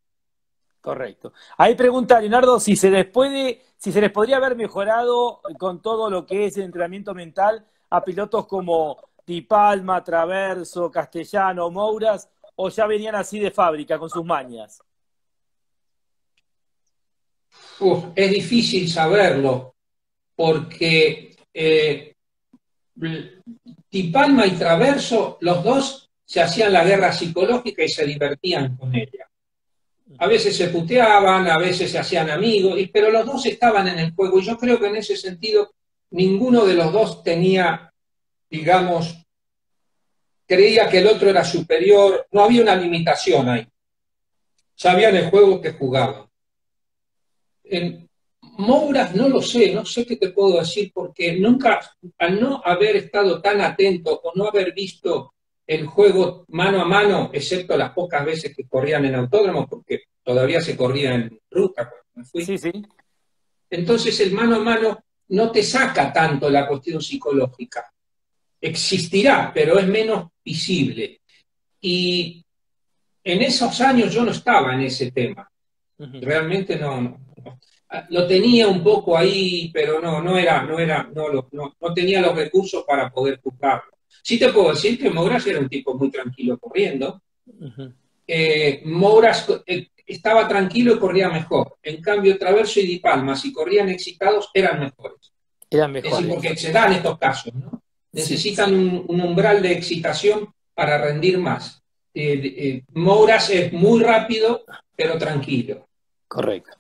Correcto. Ahí pregunta Leonardo si se les podría haber mejorado con todo lo que es el entrenamiento mental a pilotos como Di Palma, Traverso, Castellano, Mouras, o ya venían así de fábrica con sus mañas. Es difícil saberlo, porque Di Palma y Traverso, los dos se hacían la guerra psicológica y se divertían con ella. A veces se puteaban, a veces se hacían amigos, pero los dos estaban en el juego, y yo creo que en ese sentido ninguno de los dos tenía, digamos, creía que el otro era superior, no había una limitación ahí. Sabían el juego que jugaban. En Mouras no lo sé, no sé qué te puedo decir, porque nunca, al no haber estado tan atento o no haber visto el juego mano a mano, excepto las pocas veces que corrían en autódromo, porque todavía se corría en ruta cuando me fui. Sí, sí. Entonces el mano a mano no te saca tanto la cuestión psicológica. Existirá, pero es menos visible. Y en esos años yo no estaba en ese tema. Realmente no. Lo tenía un poco ahí, pero no tenía los recursos para poder juzgarlo. Sí te puedo decir que Mouras era un tipo muy tranquilo corriendo. Mouras estaba tranquilo y corría mejor. En cambio, Traverso y Di Palma, si corrían excitados, eran mejores. Eran mejores. Es decir, porque se dan estos casos, ¿no? Necesitan un umbral de excitación para rendir más. Mouras es muy rápido, pero tranquilo. Correcto.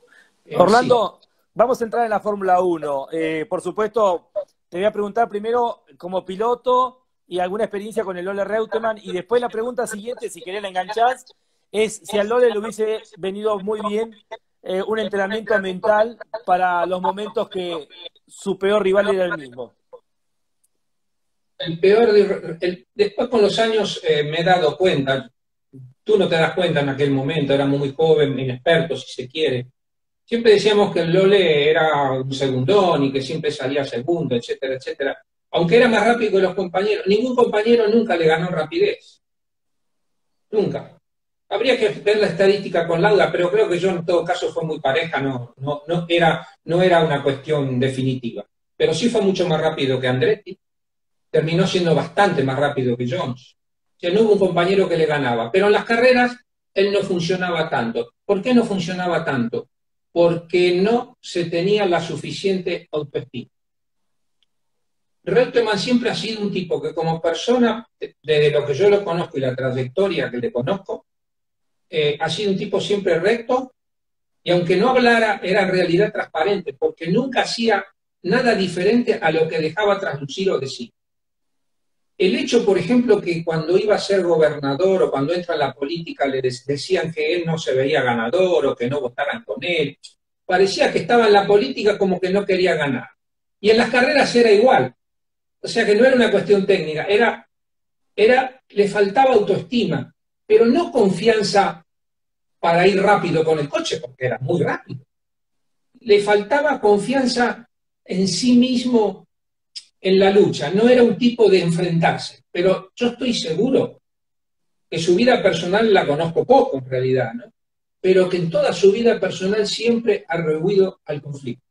Orlando, sí. Vamos a entrar en la Fórmula 1. Por supuesto, te voy a preguntar primero como piloto y alguna experiencia con el Lola Reutemann, y después la pregunta siguiente, si querés la enganchás, es si al Lola le hubiese venido muy bien un entrenamiento mental para los momentos que su peor rival era el mismo. Después con los años me he dado cuenta, tú no te das cuenta en aquel momento, éramos muy jóvenes, inexpertos si se quiere. Siempre decíamos que el Lole era un segundón y que siempre salía segundo, etcétera, etcétera. Aunque era más rápido que los compañeros, ningún compañero nunca le ganó rapidez. Nunca. Habría que ver la estadística con Lauda, pero creo que yo en todo caso fue muy pareja, no era una cuestión definitiva. Pero sí fue mucho más rápido que Andretti. Terminó siendo bastante más rápido que Jones. O sea, no hubo un compañero que le ganaba. Pero en las carreras él no funcionaba tanto. ¿Por qué no funcionaba tanto? Porque no se tenía la suficiente autoestima. Reutemann siempre ha sido un tipo que como persona, desde lo que yo lo conozco y la trayectoria que le conozco, ha sido un tipo siempre recto, y aunque no hablara, era en realidad transparente, porque nunca hacía nada diferente a lo que dejaba traslucir o decir. El hecho, por ejemplo, que cuando iba a ser gobernador o cuando entra en la política le decían que él no se veía ganador o que no votaran con él, parecía que estaba en la política como que no quería ganar. Y en las carreras era igual. O sea que no era una cuestión técnica, le faltaba autoestima, pero no confianza para ir rápido con el coche, porque era muy rápido. Le faltaba confianza en sí mismo en la lucha, no era un tipo de enfrentarse, pero yo estoy seguro que su vida personal la conozco poco en realidad, ¿no? Pero que en toda su vida personal siempre ha rehuido al conflicto.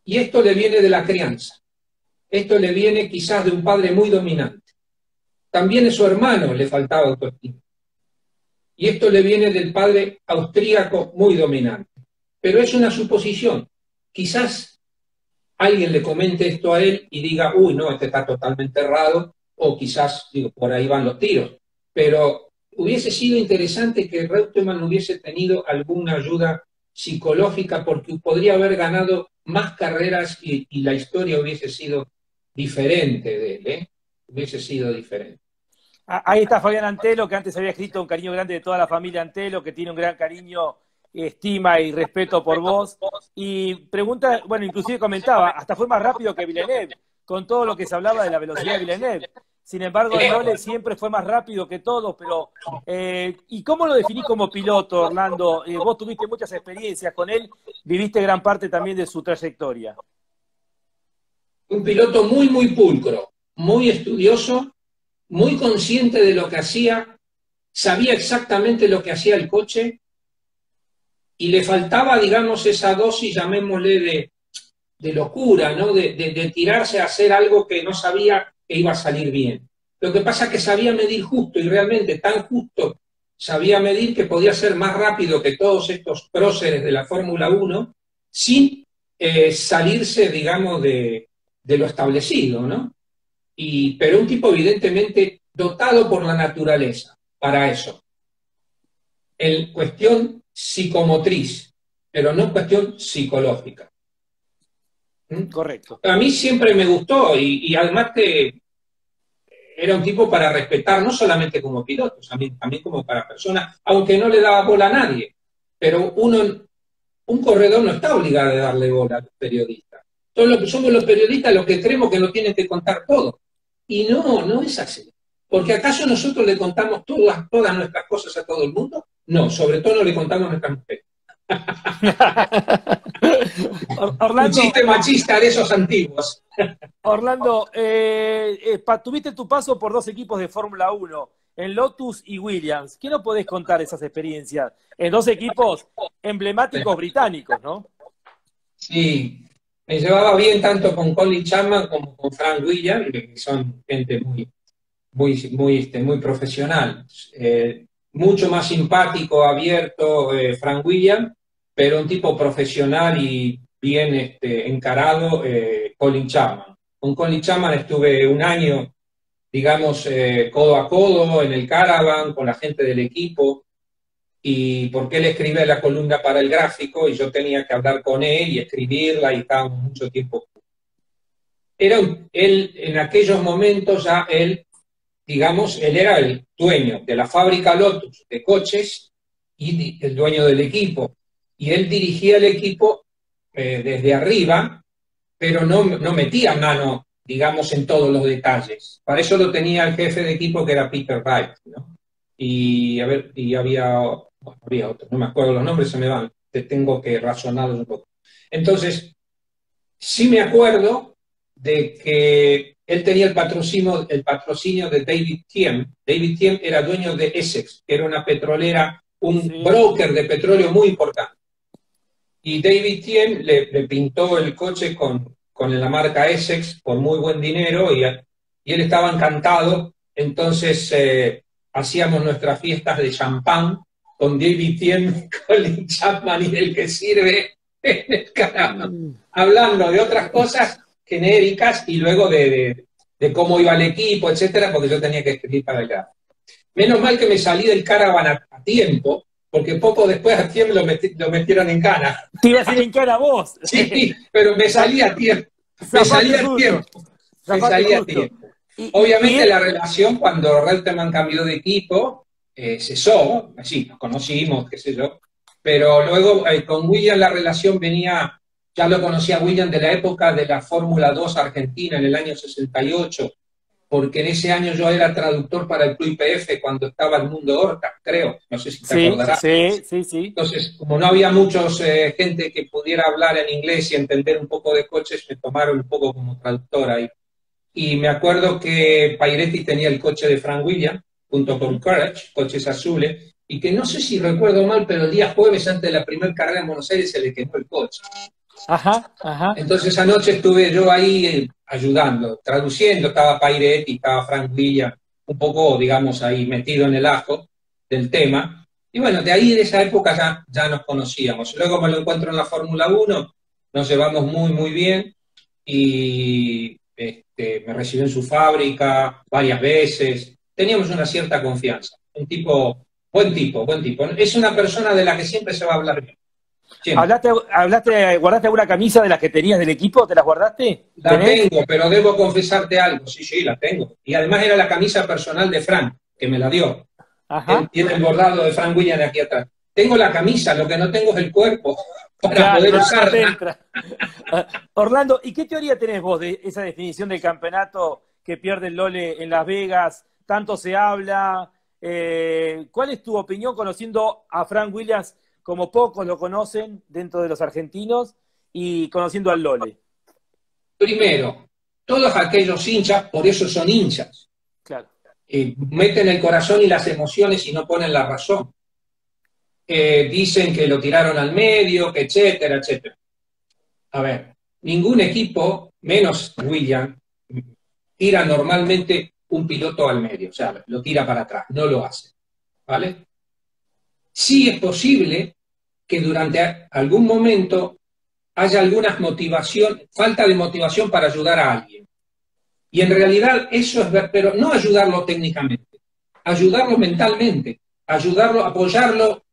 Y esto le viene de la crianza, esto le viene quizás de un padre muy dominante. También a su hermano le faltaba autoestima. Y esto le viene del padre austríaco muy dominante. Pero es una suposición. Quizás alguien le comente esto a él y diga, uy, no, este está totalmente errado, o quizás, digo, por ahí van los tiros. Pero hubiese sido interesante que Reutemann hubiese tenido alguna ayuda psicológica, porque podría haber ganado más carreras y la historia hubiese sido diferente de él, ¿eh? Hubiese sido diferente. Ahí está Fabián Antelo, que antes había escrito un cariño grande de toda la familia Antelo, que tiene un gran cariño, estima y respeto por vos. Y pregunta, bueno, inclusive comentaba, hasta fue más rápido que Villeneuve, con todo lo que se hablaba de la velocidad de Villeneuve. Sin embargo, el Lole siempre fue más rápido que todos, pero ¿y cómo lo definís como piloto, Orlando? Vos tuviste muchas experiencias con él, viviste gran parte también de su trayectoria. Un piloto muy, muy pulcro, muy estudioso, muy consciente de lo que hacía, sabía exactamente lo que hacía el coche, y le faltaba, digamos, esa dosis, llamémosle, de locura, ¿no? De tirarse a hacer algo que no sabía que iba a salir bien. Lo que pasa es que sabía medir justo, y realmente tan justo sabía medir que podía ser más rápido que todos estos próceres de la Fórmula 1 sin salirse, digamos, de lo establecido, ¿no? Pero un tipo evidentemente dotado por la naturaleza para eso. En cuestión psicomotriz, pero no cuestión psicológica. Correcto. A mí siempre me gustó y además que era un tipo para respetar, no solamente como piloto, también como para persona, aunque no le daba bola a nadie. Pero un corredor no está obligado a darle bola a los periodistas. Somos los periodistas los que creemos que nos tienen que contar todo. Y no es así. Porque ¿acaso nosotros le contamos todas nuestras cosas a todo el mundo? No, sobre todo no le contamos a nuestras mujeres. Orlando, un chiste machista de esos antiguos. Orlando, tuviste tu paso por 2 equipos de Fórmula 1, en Lotus y Williams. ¿Qué nos podés contar de esas experiencias? En 2 equipos emblemáticos británicos, ¿no? Sí, me llevaba bien tanto con Colin Chapman como con Frank Williams, que son gente muy profesional. Mucho más simpático, abierto, Frank Williams, pero un tipo profesional y bien encarado, Colin Chapman. Con Colin Chapman estuve un año, digamos, codo a codo en el caravan, con la gente del equipo, y porque él escribía la columna para el gráfico y yo tenía que hablar con él y escribirla y estábamos mucho tiempo. Él en aquellos momentos ya digamos, él era el dueño de la fábrica Lotus de coches y el dueño del equipo. Y él dirigía el equipo desde arriba, pero no metía mano, digamos, en todos los detalles. Para eso lo tenía el jefe de equipo, que era Peter Wright, ¿no? Y había otro, no me acuerdo los nombres, se me van, tengo que razonarlos un poco. Entonces, sí me acuerdo de que él tenía el patrocinio de David Thiem. David Thiem era dueño de Essex, que era una petrolera, un broker de petróleo muy importante. Y David Thiem le pintó el coche con la marca Essex por muy buen dinero y él estaba encantado. Entonces hacíamos nuestras fiestas de champán con David Thiem, Colin Chapman y el que sirve en el canal, hablando de otras cosas genéricas y luego de cómo iba el equipo, etcétera, porque yo tenía que escribir para el gráfico. Menos mal que me salí del caravan a tiempo, porque poco después a tiempo lo metieron en cana. ¿Te ibas a ir en cana vos? Sí, pero me salí a tiempo. Me salí a tiempo. Obviamente la relación cuando Reutemann cambió de equipo cesó, sí, nos conocimos, qué sé yo, pero luego con William la relación venía, ya lo conocía William de la época de la Fórmula 2 Argentina en el año 68, porque en ese año yo era traductor para el Club IPF cuando estaba el Mundo Horta, creo, no sé si te acordarás. Sí. Entonces, como no había muchos gente que pudiera hablar en inglés y entender un poco de coches, me tomaron un poco como traductor ahí. Y me acuerdo que Pairetti tenía el coche de Frank Williams, junto con Courage, coches azules, y que no sé si recuerdo mal, pero el día jueves antes de la primera carrera en Buenos Aires se le quemó el coche. Ajá. Entonces esa noche estuve yo ahí ayudando, traduciendo, estaba Pairetti, estaba Frank Williams, un poco, digamos, ahí metido en el ajo del tema. Y bueno, de ahí, de esa época ya nos conocíamos. Luego me lo encuentro en la Fórmula 1, nos llevamos muy, muy bien, y me recibió en su fábrica varias veces. Teníamos una cierta confianza. Buen tipo. Es una persona de la que siempre se va a hablar bien. ¿Guardaste alguna camisa de las que tenías del equipo? ¿Te las guardaste? La tengo, pero debo confesarte algo. Sí, la tengo. Y además era la camisa personal de Frank, que me la dio. Él tiene el bordado de Frank Williams de aquí atrás. Tengo la camisa, lo que no tengo es el cuerpo para poder usarla. Orlando, ¿y qué teoría tenés vos de esa definición del campeonato que pierde el Lole en Las Vegas? Tanto se habla. ¿Cuál es tu opinión conociendo a Frank Williams como pocos lo conocen dentro de los argentinos y conociendo al Lole? Primero, todos aquellos hinchas, por eso son hinchas. Claro. Meten el corazón y las emociones y no ponen la razón. dicen que lo tiraron al medio, que etcétera, etcétera. A ver, ningún equipo, menos Williams, tira normalmente un piloto al medio, o sea, lo tira para atrás, no lo hace, ¿vale? Sí es posible que durante algún momento haya alguna falta de motivación para ayudar a alguien. Y en realidad eso es ver, pero no ayudarlo técnicamente, ayudarlo mentalmente, ayudarlo, apoyarlo,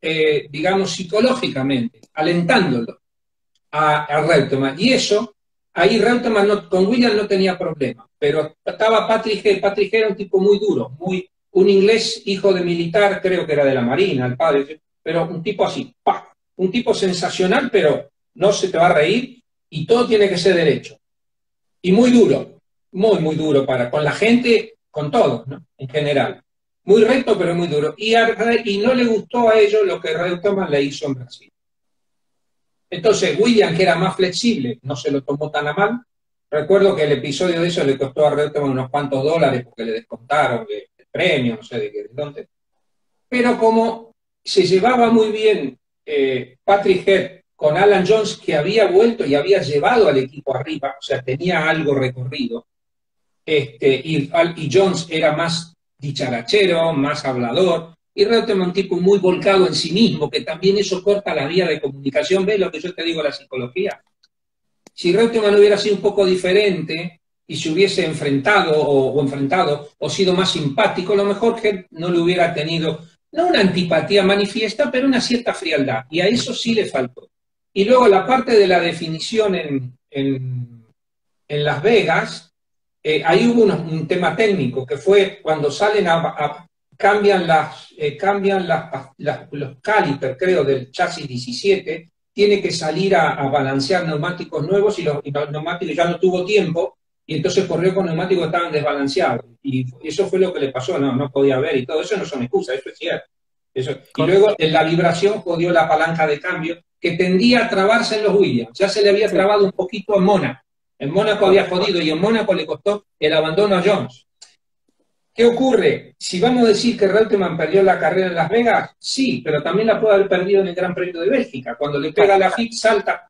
digamos, psicológicamente, alentándolo a Reutemann. Y eso, ahí Reutemann con Williams no tenía problema, pero estaba Patrick Head. Patrick Head era un tipo muy duro, un inglés hijo de militar, creo que era de la Marina, el padre, pero un tipo así, ¡pah! Un tipo sensacional, pero no se te va a reír y todo tiene que ser derecho. Y muy duro, muy, muy duro con la gente, con todos, ¿no? En general. Muy recto, pero muy duro. Y no le gustó a ellos lo que Reutemann le hizo en Brasil. Entonces, Williams, que era más flexible, no se lo tomó tan a mal. Recuerdo que el episodio de eso le costó a Reutemann unos cuantos dólares porque le descontaron el premio, no sé de dónde. Pero como se llevaba muy bien Patrick Head con Alan Jones, que había vuelto y había llevado al equipo arriba, o sea, tenía algo recorrido, y Jones era más dicharachero, más hablador, y Reutemann un tipo muy volcado en sí mismo, que también eso corta la vía de comunicación. ¿Ves lo que yo te digo de la psicología? Si Reutemann hubiera sido un poco diferente y se hubiese enfrentado o sido más simpático, a lo mejor Head no le hubiera tenido, no una antipatía manifiesta, pero una cierta frialdad, y a eso sí le faltó. Y luego la parte de la definición en Las Vegas, ahí hubo un tema técnico, que fue cuando salen cambian los calipers, creo, del chasis 17, tiene que salir a balancear neumáticos nuevos y los neumáticos ya no tuvo tiempo, y entonces corrió con neumáticos que estaban desbalanceados. Y eso fue lo que le pasó, no podía ver, y todo eso no son excusas, eso es cierto. Y luego en la vibración jodió la palanca de cambio, que tendía a trabarse en los Williams. Ya se le había trabado un poquito en Mónaco. En Mónaco había jodido, y en Mónaco le costó el abandono a Jones. ¿Qué ocurre? Si vamos a decir que Reutemann perdió la carrera en Las Vegas, sí, pero también la puede haber perdido en el Gran Premio de Bélgica. Cuando le pega la hit, salta.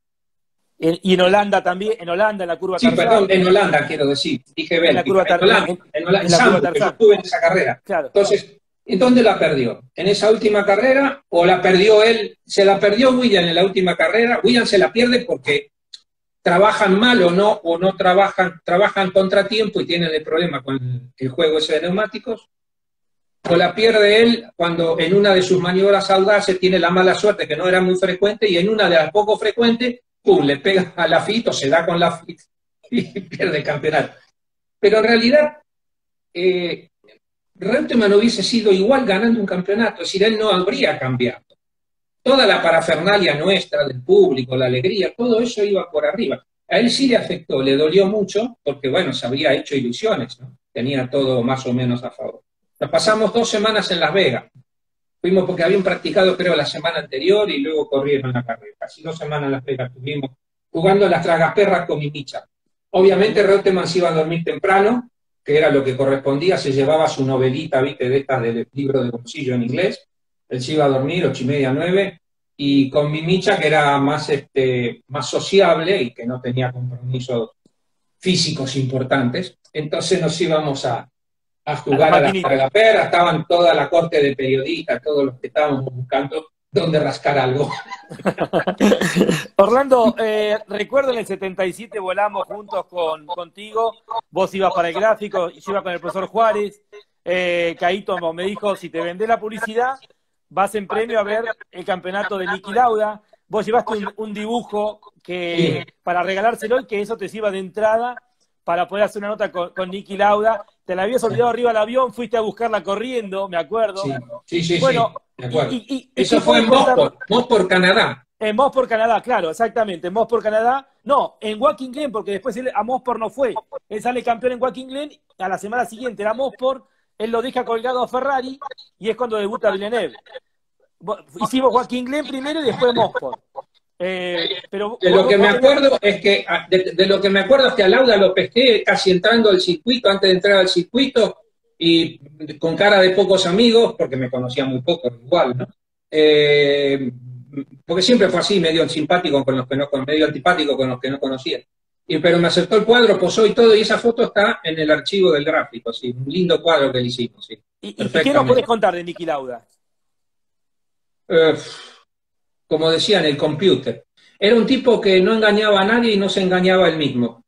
Y en Holanda también, en la curva Tarzán. Sí, perdón, en Holanda quiero decir, dije Bélgica. En la curva Tarzán. En Zandvoort, que yo estuve en esa carrera. Claro. Entonces, ¿en dónde la perdió? ¿En esa última carrera o la perdió él? Se la perdió Williams en la última carrera. Williams se la pierde porque trabajan mal o no trabajan contratiempo y tienen el problema con el juego ese de neumáticos. O la pierde él cuando en una de sus maniobras audaces tiene la mala suerte, que no era muy frecuente, y en una de las poco frecuentes, ¡pum!, le pega a la FIT o se da con la FIT y pierde el campeonato. Pero en realidad, Reutemann hubiese sido igual ganando un campeonato, es decir, él no habría cambiado. Toda la parafernalia nuestra, del público, la alegría, todo eso iba por arriba. A él sí le afectó, le dolió mucho, porque bueno, se había hecho ilusiones, ¿no? Tenía todo más o menos a favor. Nos pasamos 2 semanas en Las Vegas. Fuimos porque habían practicado, creo, la semana anterior y luego corrieron la carrera. Casi 2 semanas en Las Vegas estuvimos jugando las tragaperras con Mimicha. Obviamente Reutemann se iba a dormir temprano, que era lo que correspondía, se llevaba su novelita, viste, de estas del libro de bolsillo en inglés. Él se iba a dormir 8:30, 9, y con Mimicha, que era más sociable y que no tenía compromisos físicos importantes, entonces nos íbamos a jugar a las tragaperras. Estaban toda la corte de periodistas, todos los que estábamos buscando dónde rascar algo. Orlando, recuerdo en el 77 volamos juntos contigo, vos ibas para el gráfico, yo iba con el profesor Juárez, Caíto me dijo, si te vendés la publicidad, vas en premio a ver el campeonato de Niki Lauda. Vos llevaste un dibujo para regalárselo y que eso te sirva de entrada para poder hacer una nota con Niki Lauda. Te la habías olvidado arriba del avión, fuiste a buscarla corriendo, me acuerdo. Sí, bueno, me acuerdo. Eso fue en Mosport, Canadá. En Mosport, Canadá, claro, exactamente. En Mosport, Canadá. No, en Watkins Glen, porque después él a Mosport no fue. Él sale campeón en Watkins Glen, a la semana siguiente era Mosport, él lo deja colgado a Ferrari y es cuando debuta Villeneuve. Hicimos Watkins Glen primero y después Mosport. Pero de lo que me acuerdo es que a Lauda lo pesqué casi entrando al circuito, antes de entrar al circuito, y con cara de pocos amigos, porque me conocía muy poco igual, ¿no? porque siempre fue así, medio simpático con los que no, medio antipático con los que no conocía. Pero me aceptó el cuadro, posó y todo, y esa foto está en el archivo del gráfico, sí, un lindo cuadro que le hicimos. Sí, ¿Y qué nos podés contar de Niki Lauda? Como decía, en el computer. Era un tipo que no engañaba a nadie y no se engañaba a él mismo.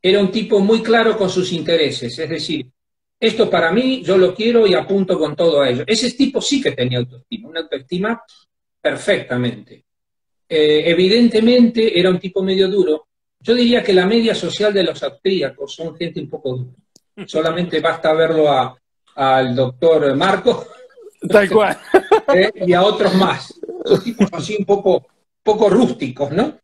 Era un tipo muy claro con sus intereses, es decir, esto para mí, yo lo quiero y apunto con todo a ello. Ese tipo sí que tenía autoestima, una autoestima perfectamente. Evidentemente era un tipo medio duro. Yo diría que la media social de los austríacos son gente un poco dura. Solamente basta verlo al doctor Marco tal cual. Y a otros más. Son tipos así un poco rústicos, ¿no?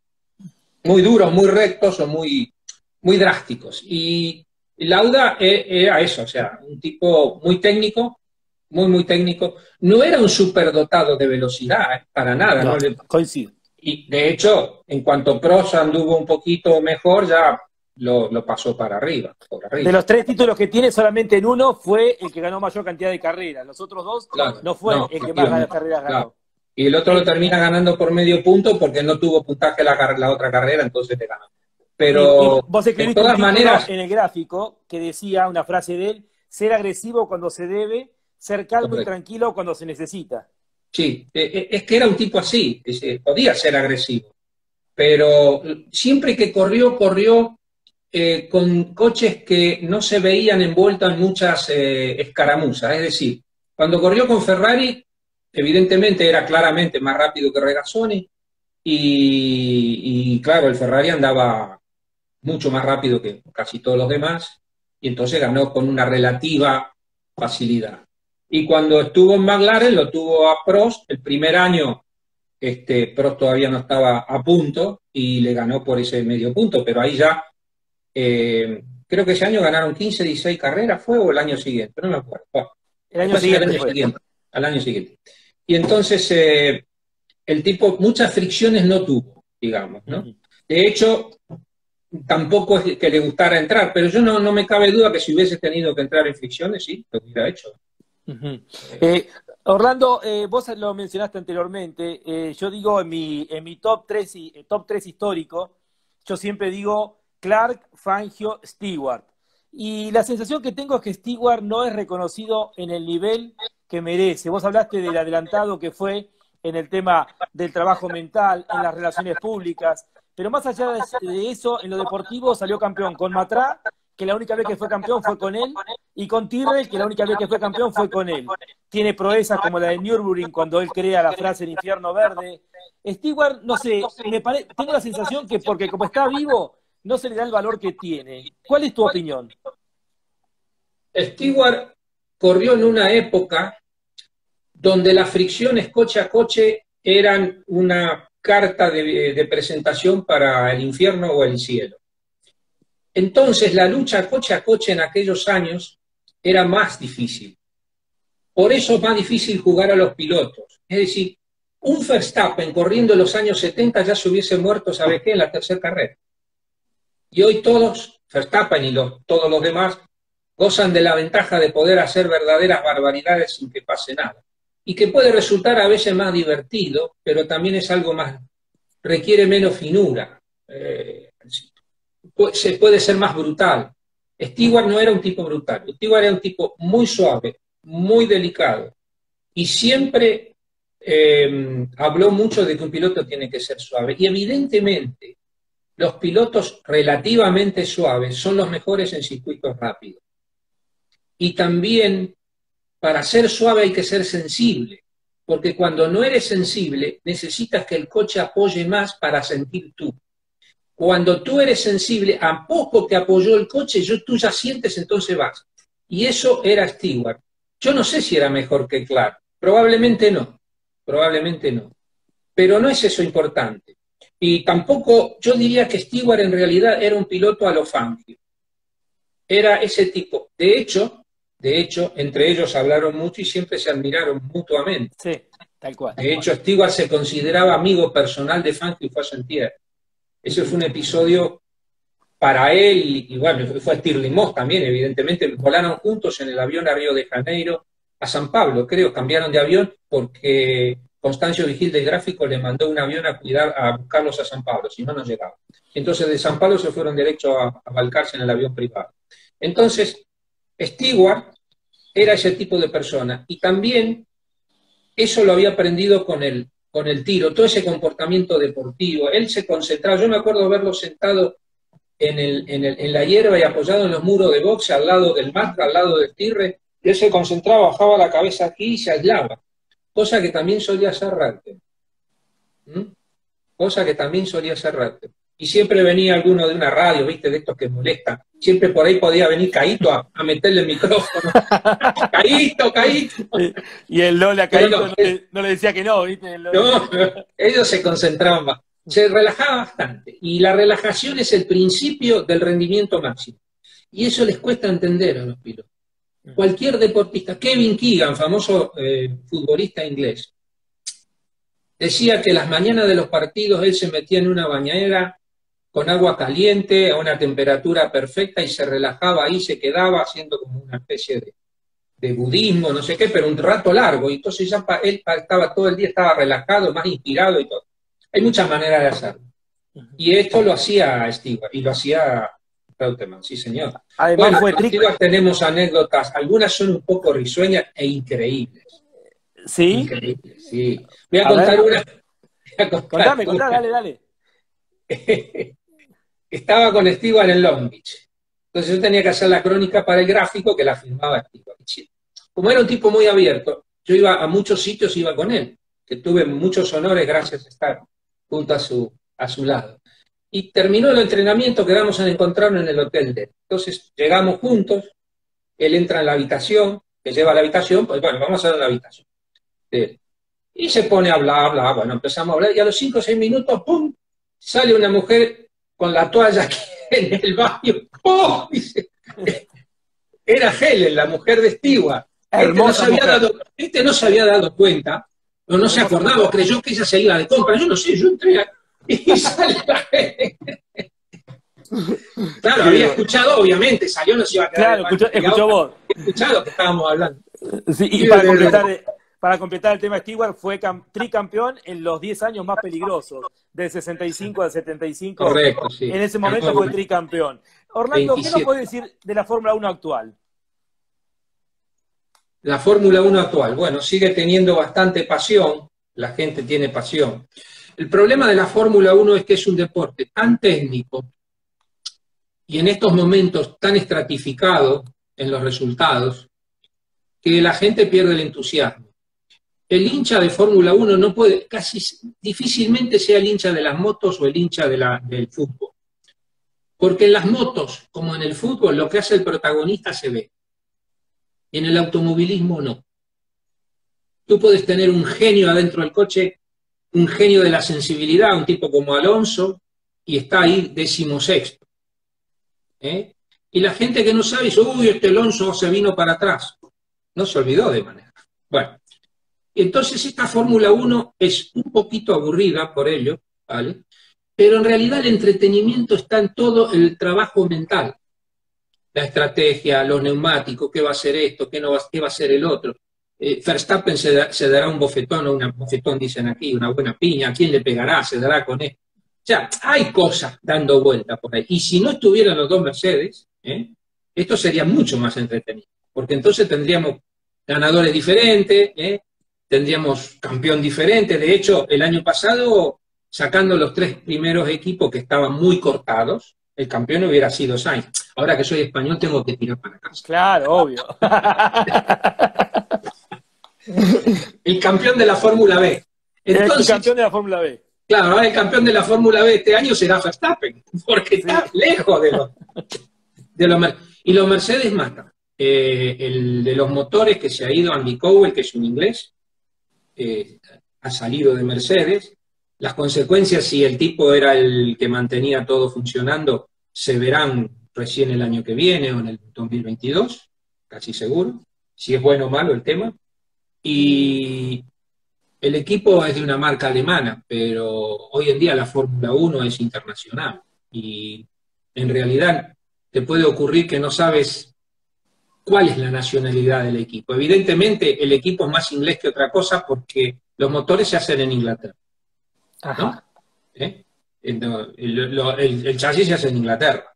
Muy duros, muy rectos o muy drásticos. Y Lauda era eso, o sea, un tipo muy técnico, muy técnico. No era un superdotado de velocidad, para nada. No, coincido. Y de hecho, en cuanto Prost anduvo un poquito mejor, ya lo pasó por arriba. De los 3 títulos que tiene, solamente en uno fue el que ganó mayor cantidad de carreras. Los otros 2 no fue el que más carreras ganó. Claro. Y el otro lo termina ganando por medio punto porque no tuvo puntaje la otra carrera, entonces le ganó. Pero y vos escribiste de todas maneras en el gráfico que decía una frase de él: ser agresivo cuando se debe, ser calmo y tranquilo cuando se necesita. Sí, es que era un tipo así, podía ser agresivo, pero siempre que corrió con coches que no se veían envueltos en muchas escaramuzas. Es decir, cuando corrió con Ferrari, evidentemente era claramente más rápido que Regazzoni, y claro, el Ferrari andaba mucho más rápido que casi todos los demás, y entonces ganó con una relativa facilidad. Y cuando estuvo en McLaren, lo tuvo a Prost. El primer año, Prost todavía no estaba a punto, y le ganó por ese medio punto, pero ahí ya, creo que ese año ganaron 15, 16 carreras, ¿fue? ¿O el año siguiente? No me acuerdo. El año siguiente. Al año siguiente. Y entonces, el tipo muchas fricciones no tuvo, digamos, ¿no? De hecho, tampoco es que le gustara entrar, pero yo no me cabe duda que si hubiese tenido que entrar en fricciones, sí, lo hubiera hecho. Orlando, vos lo mencionaste anteriormente, yo digo en mi top 3 histórico, yo siempre digo Clark, Fangio, Stewart. Y la sensación que tengo es que Stewart no es reconocido en el nivel que merece. Vos hablaste del adelantado que fue en el tema del trabajo mental, en las relaciones públicas, pero más allá de eso, en lo deportivo salió campeón con Matra, que la única vez que fue campeón fue con él, y con Tyrrell, que la única vez que fue campeón fue con él. Tiene proezas como la de Nürburgring, cuando él crea la frase "el infierno verde". Stewart, no sé, tengo la sensación que porque como está vivo, no se le da el valor que tiene. ¿Cuál es tu opinión? Stewart corrió en una época donde las fricciones coche a coche eran una carta de presentación para el infierno o el cielo. Entonces la lucha coche a coche en aquellos años era más difícil. Por eso es más difícil jugar a los pilotos. Es decir, un Verstappen corriendo en los años 70 ya se hubiese muerto, ¿sabe qué?, en la tercera carrera. Y hoy todos, Verstappen y todos los demás, gozan de la ventaja de poder hacer verdaderas barbaridades sin que pase nada. Y que puede resultar a veces más divertido, pero también es algo más, requiere menos finura. Se puede ser más brutal. Stewart no era un tipo brutal, Stewart era un tipo muy suave, muy delicado, y siempre habló mucho de que un piloto tiene que ser suave. Y evidentemente, los pilotos relativamente suaves son los mejores en circuitos rápidos. Y también, para ser suave hay que ser sensible, porque cuando no eres sensible, necesitas que el coche apoye más para sentir tú. Cuando tú eres sensible, a poco te apoyó el coche, tú ya sientes, entonces vas. Y eso era Stewart. Yo no sé si era mejor que Clark, probablemente no, pero no es eso importante. Y tampoco, yo diría que Stewart en realidad era un piloto a lo Fangio. Era ese tipo. De hecho, entre ellos hablaron mucho y siempre se admiraron mutuamente. Sí, tal cual. De hecho, Stewart se consideraba amigo personal de Fangio y fue a Saint-Pierre. Ese fue un episodio para él, y bueno, fue a Stirling Moss también, evidentemente. Volaron juntos en el avión a Río de Janeiro, a San Pablo, creo, cambiaron de avión porque Constancio Vigil del Gráfico le mandó un avión a buscarlos a San Pablo, si no, no llegaban. Entonces de San Pablo se fueron derecho a Balcarce en el avión privado. Entonces, Stewart era ese tipo de persona, y también eso lo había aprendido con el tiro, todo ese comportamiento deportivo. Él se concentraba, yo me acuerdo verlo sentado en la hierba y apoyado en los muros de boxe, al lado del matra, al lado del tirre, y él se concentraba, bajaba la cabeza aquí y se aislaba, cosa que también solía hacer Reutemann. Cosa que también solía hacer Reutemann. Y siempre venía alguno de una radio, ¿viste? De estos que molestan. Siempre por ahí podía venir Caíto a meterle el micrófono. Caíto. Y el Lola Caíto no le decía que no, ¿viste? No, ellos se concentraban más. Se relajaba bastante. Y la relajación es el principio del rendimiento máximo. Y eso les cuesta entender a los pilotos. Cualquier deportista, Kevin Keegan, famoso futbolista inglés, decía que las mañanas de los partidos él se metía en una bañera con agua caliente, a una temperatura perfecta, y se relajaba ahí, se quedaba haciendo como una especie de budismo, no sé qué, pero un rato largo, y entonces ya él estaba todo el día, estaba relajado, más inspirado y todo. Hay muchas maneras de hacerlo. Y esto lo hacía Stewart, y lo hacía Reutemann, sí señor. Además, bueno, tenemos anécdotas, algunas son un poco risueñas e increíbles. ¿Sí? Increíbles, sí. Voy a contar una. Contame, dale. Estaba con Stewart en Long Beach. Entonces yo tenía que hacer la crónica para el gráfico que la firmaba Stewart. Como era un tipo muy abierto, yo iba a muchos sitios, iba con él, que tuve muchos honores gracias a estar junto a su lado. Y terminó el entrenamiento, quedamos en encontrarnos en el hotel de él. Entonces llegamos juntos, él entra en la habitación, que lleva a la habitación, pues bueno, vamos a ver la habitación de él. Y se pone a hablar, bueno, empezamos a hablar, y a los 5 o 6 minutos, ¡pum!, sale una mujer con la toalla aquí en el baño. ¡Oh! Dice, era Helen, la mujer de Stewart. Este no se había dado cuenta, o no se acordaba, o creyó que ella se iba de compra. Yo no sé, yo entré y sale la Helen. Claro, había escuchado, obviamente, salió, no se iba a quedar. Claro, escuchó vos. Escuchado que estábamos hablando. Sí, y para completar el tema, Stewart fue tricampeón en los 10 años más peligrosos, del 65 al 75. Correcto, sí. En ese momento fue tricampeón. Orlando, 27. ¿Qué nos puede decir de la Fórmula 1 actual? La Fórmula 1 actual, bueno, sigue teniendo bastante pasión, la gente tiene pasión. El problema de la Fórmula 1 es que es un deporte tan técnico y en estos momentos tan estratificado en los resultados que la gente pierde el entusiasmo. El hincha de Fórmula 1 no puede, casi difícilmente sea el hincha de las motos o el hincha del fútbol. Porque en las motos, como en el fútbol, lo que hace el protagonista se ve. En el automovilismo no. Tú puedes tener un genio adentro del coche, un genio de la sensibilidad, un tipo como Alonso, y está ahí 16º. Y la gente que no sabe dice, uy, este Alonso se vino para atrás. No se olvidó de manejar. Bueno, entonces esta Fórmula 1 es un poquito aburrida por ello, ¿vale? Pero en realidad el entretenimiento está en todo el trabajo mental. La estrategia, los neumáticos, qué va a ser esto, qué va a ser el otro. Verstappen se dará un bofetón, o un bofetón dicen aquí, una buena piña, ¿a quién le pegará? Se dará con él. O sea, hay cosas dando vuelta por ahí. Y si no estuvieran los dos Mercedes, esto sería mucho más entretenido. Porque entonces tendríamos ganadores diferentes, tendríamos campeón diferente. De hecho, el año pasado, sacando los 3 primeros equipos que estaban muy cortados, el campeón hubiera sido Sainz. Ahora que soy español tengo que tirar para casa. Claro, obvio. El campeón de la Fórmula B. Entonces, el campeón de la Fórmula B. Claro, ahora el campeón de la Fórmula B este año será Verstappen, porque está lejos de los y los Mercedes matan. El de los motores que se ha ido, Andy Cowell, que es un inglés, ha salido de Mercedes. Las consecuencias, si el tipo era el que mantenía todo funcionando, se verán recién el año que viene o en el 2022, casi seguro, si es bueno o malo el tema. Y el equipo es de una marca alemana, pero hoy en día la Fórmula 1 es internacional. Y en realidad te puede ocurrir que no sabes ¿cuál es la nacionalidad del equipo? Evidentemente el equipo es más inglés que otra cosa porque los motores se hacen en Inglaterra, ¿no? Ajá. El chasis se hace en Inglaterra.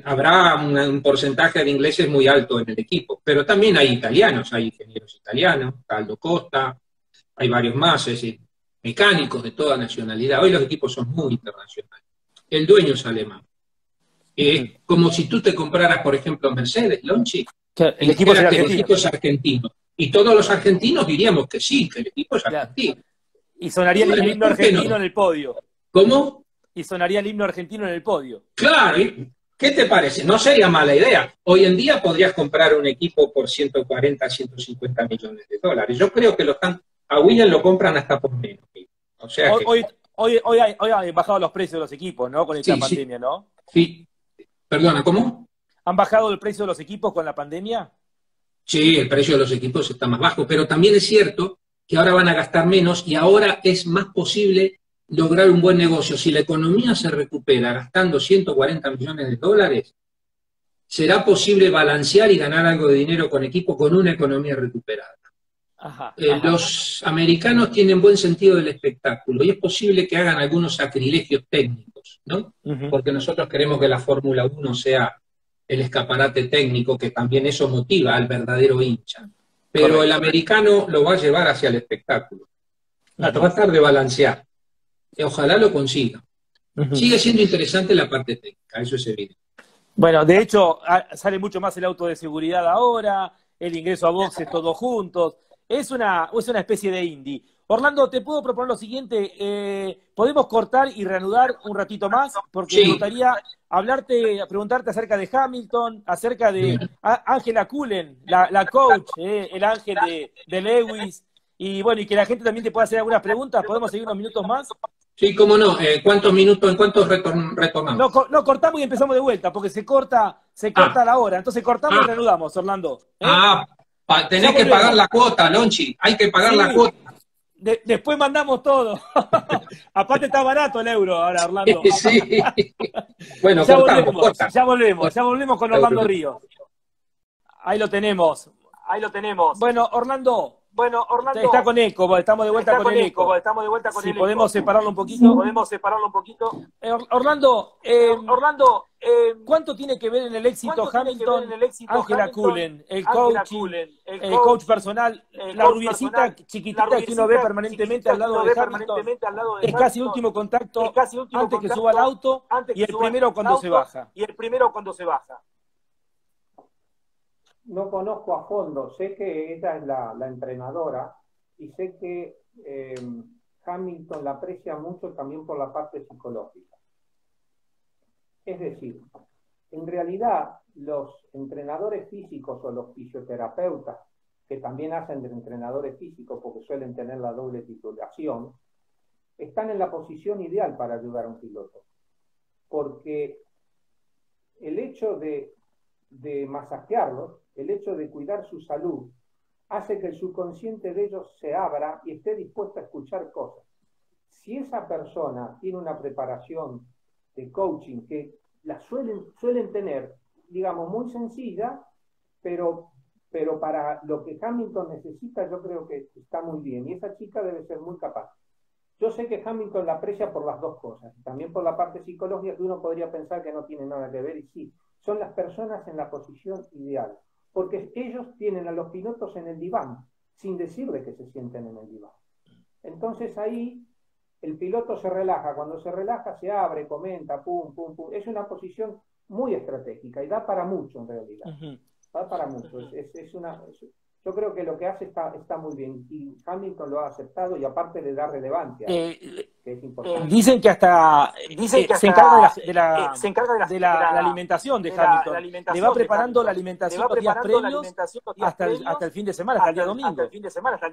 Habrá un porcentaje de ingleses muy alto en el equipo, pero también hay italianos, hay ingenieros italianos, Caldo Costa, hay varios más, es decir, mecánicos de toda nacionalidad. Hoy los equipos son muy internacionales. El dueño es alemán. Como si tú te compraras, por ejemplo, Mercedes, Lonchi, el equipo es argentino. Y todos los argentinos diríamos que sí, que el equipo es argentino. Y sonaría el himno argentino en el podio. ¿Cómo? Y sonaría el himno argentino en el podio. Claro, ¿qué te parece? No sería mala idea. Hoy en día podrías comprar un equipo por 140, 150 millones de dólares. Yo creo que a Williams lo compran hasta por menos. O sea hoy han bajado los precios de los equipos, ¿no? Con esta pandemia, ¿no? Sí. Perdona, ¿cómo? ¿Han bajado el precio de los equipos con la pandemia? Sí, el precio de los equipos está más bajo, pero también es cierto que ahora van a gastar menos y ahora es más posible lograr un buen negocio. Si la economía se recupera gastando 140 millones de dólares, será posible balancear y ganar algo de dinero con equipo con una economía recuperada. Ajá. Los americanos tienen buen sentido del espectáculo y es posible que hagan algunos sacrilegios técnicos, ¿no? Porque nosotros queremos que la Fórmula 1 sea el escaparate técnico, que también eso motiva al verdadero hincha. Pero correcto, el americano lo va a llevar hacia el espectáculo, a tratar de balancear. Ojalá lo consiga. Sigue siendo interesante la parte técnica, eso es evidente. Bueno, de hecho, sale mucho más el auto de seguridad ahora, el ingreso a boxes todos juntos. Es una especie de indie. Orlando, te puedo proponer lo siguiente, podemos cortar y reanudar un ratito más, porque me gustaría preguntarte acerca de Hamilton, acerca de Angela Cullen, la coach, el ángel de Lewis, y bueno, y que la gente también te pueda hacer algunas preguntas. ¿Podemos seguir unos minutos más? Sí, cómo no. ¿Cuántos minutos, en cuántos retornamos? No, cortamos y empezamos de vuelta, porque se corta la hora. Entonces cortamos y reanudamos, Orlando. Tenés que pagar la cuota, Lonchi. Hay que pagar la cuota. Después mandamos todo. Aparte está barato el euro ahora, Orlando. Sí. Bueno, ya volvemos con Orlando Ríos. Ahí lo tenemos. Bueno, Orlando, está con eco, estamos de vuelta con el eco. Si podemos separarlo un poquito. Orlando, ¿cuánto tiene que ver en el éxito Hamilton, Angela Cullen, el coach personal, la rubiecita chiquitita que uno ve permanentemente al lado de Hamilton? Es casi último contacto antes que suba al auto y el primero cuando se baja. No conozco a fondo, sé que ella es la entrenadora y sé que Hamilton la aprecia mucho también por la parte psicológica. Es decir, en realidad los entrenadores físicos o los fisioterapeutas, que también hacen de entrenadores físicos porque suelen tener la doble titulación, están en la posición ideal para ayudar a un piloto. Porque el hecho de masajearlos, el hecho de cuidar su salud, hace que el subconsciente de ellos se abra y esté dispuesto a escuchar cosas. Si esa persona tiene una preparación de coaching que la suelen tener, digamos, muy sencilla, pero para lo que Hamilton necesita yo creo que está muy bien, y esa chica debe ser muy capaz. Yo sé que Hamilton la aprecia por las dos cosas, también por la parte psicológica, que uno podría pensar que no tiene nada que ver, y sí, son las personas en la posición ideal, porque ellos tienen a los pilotos en el diván, sin decirle que se sienten en el diván. Entonces ahí el piloto se relaja, cuando se relaja se abre, comenta, pum, pum, pum. Es una posición muy estratégica y da para mucho en realidad. Da para mucho. Yo creo que lo que hace está muy bien y Hamilton lo ha aceptado y aparte le da relevancia, que es importante. Dicen que hasta se encarga de la alimentación de Hamilton. Le va preparando la alimentación los días previos hasta el fin de semana, hasta el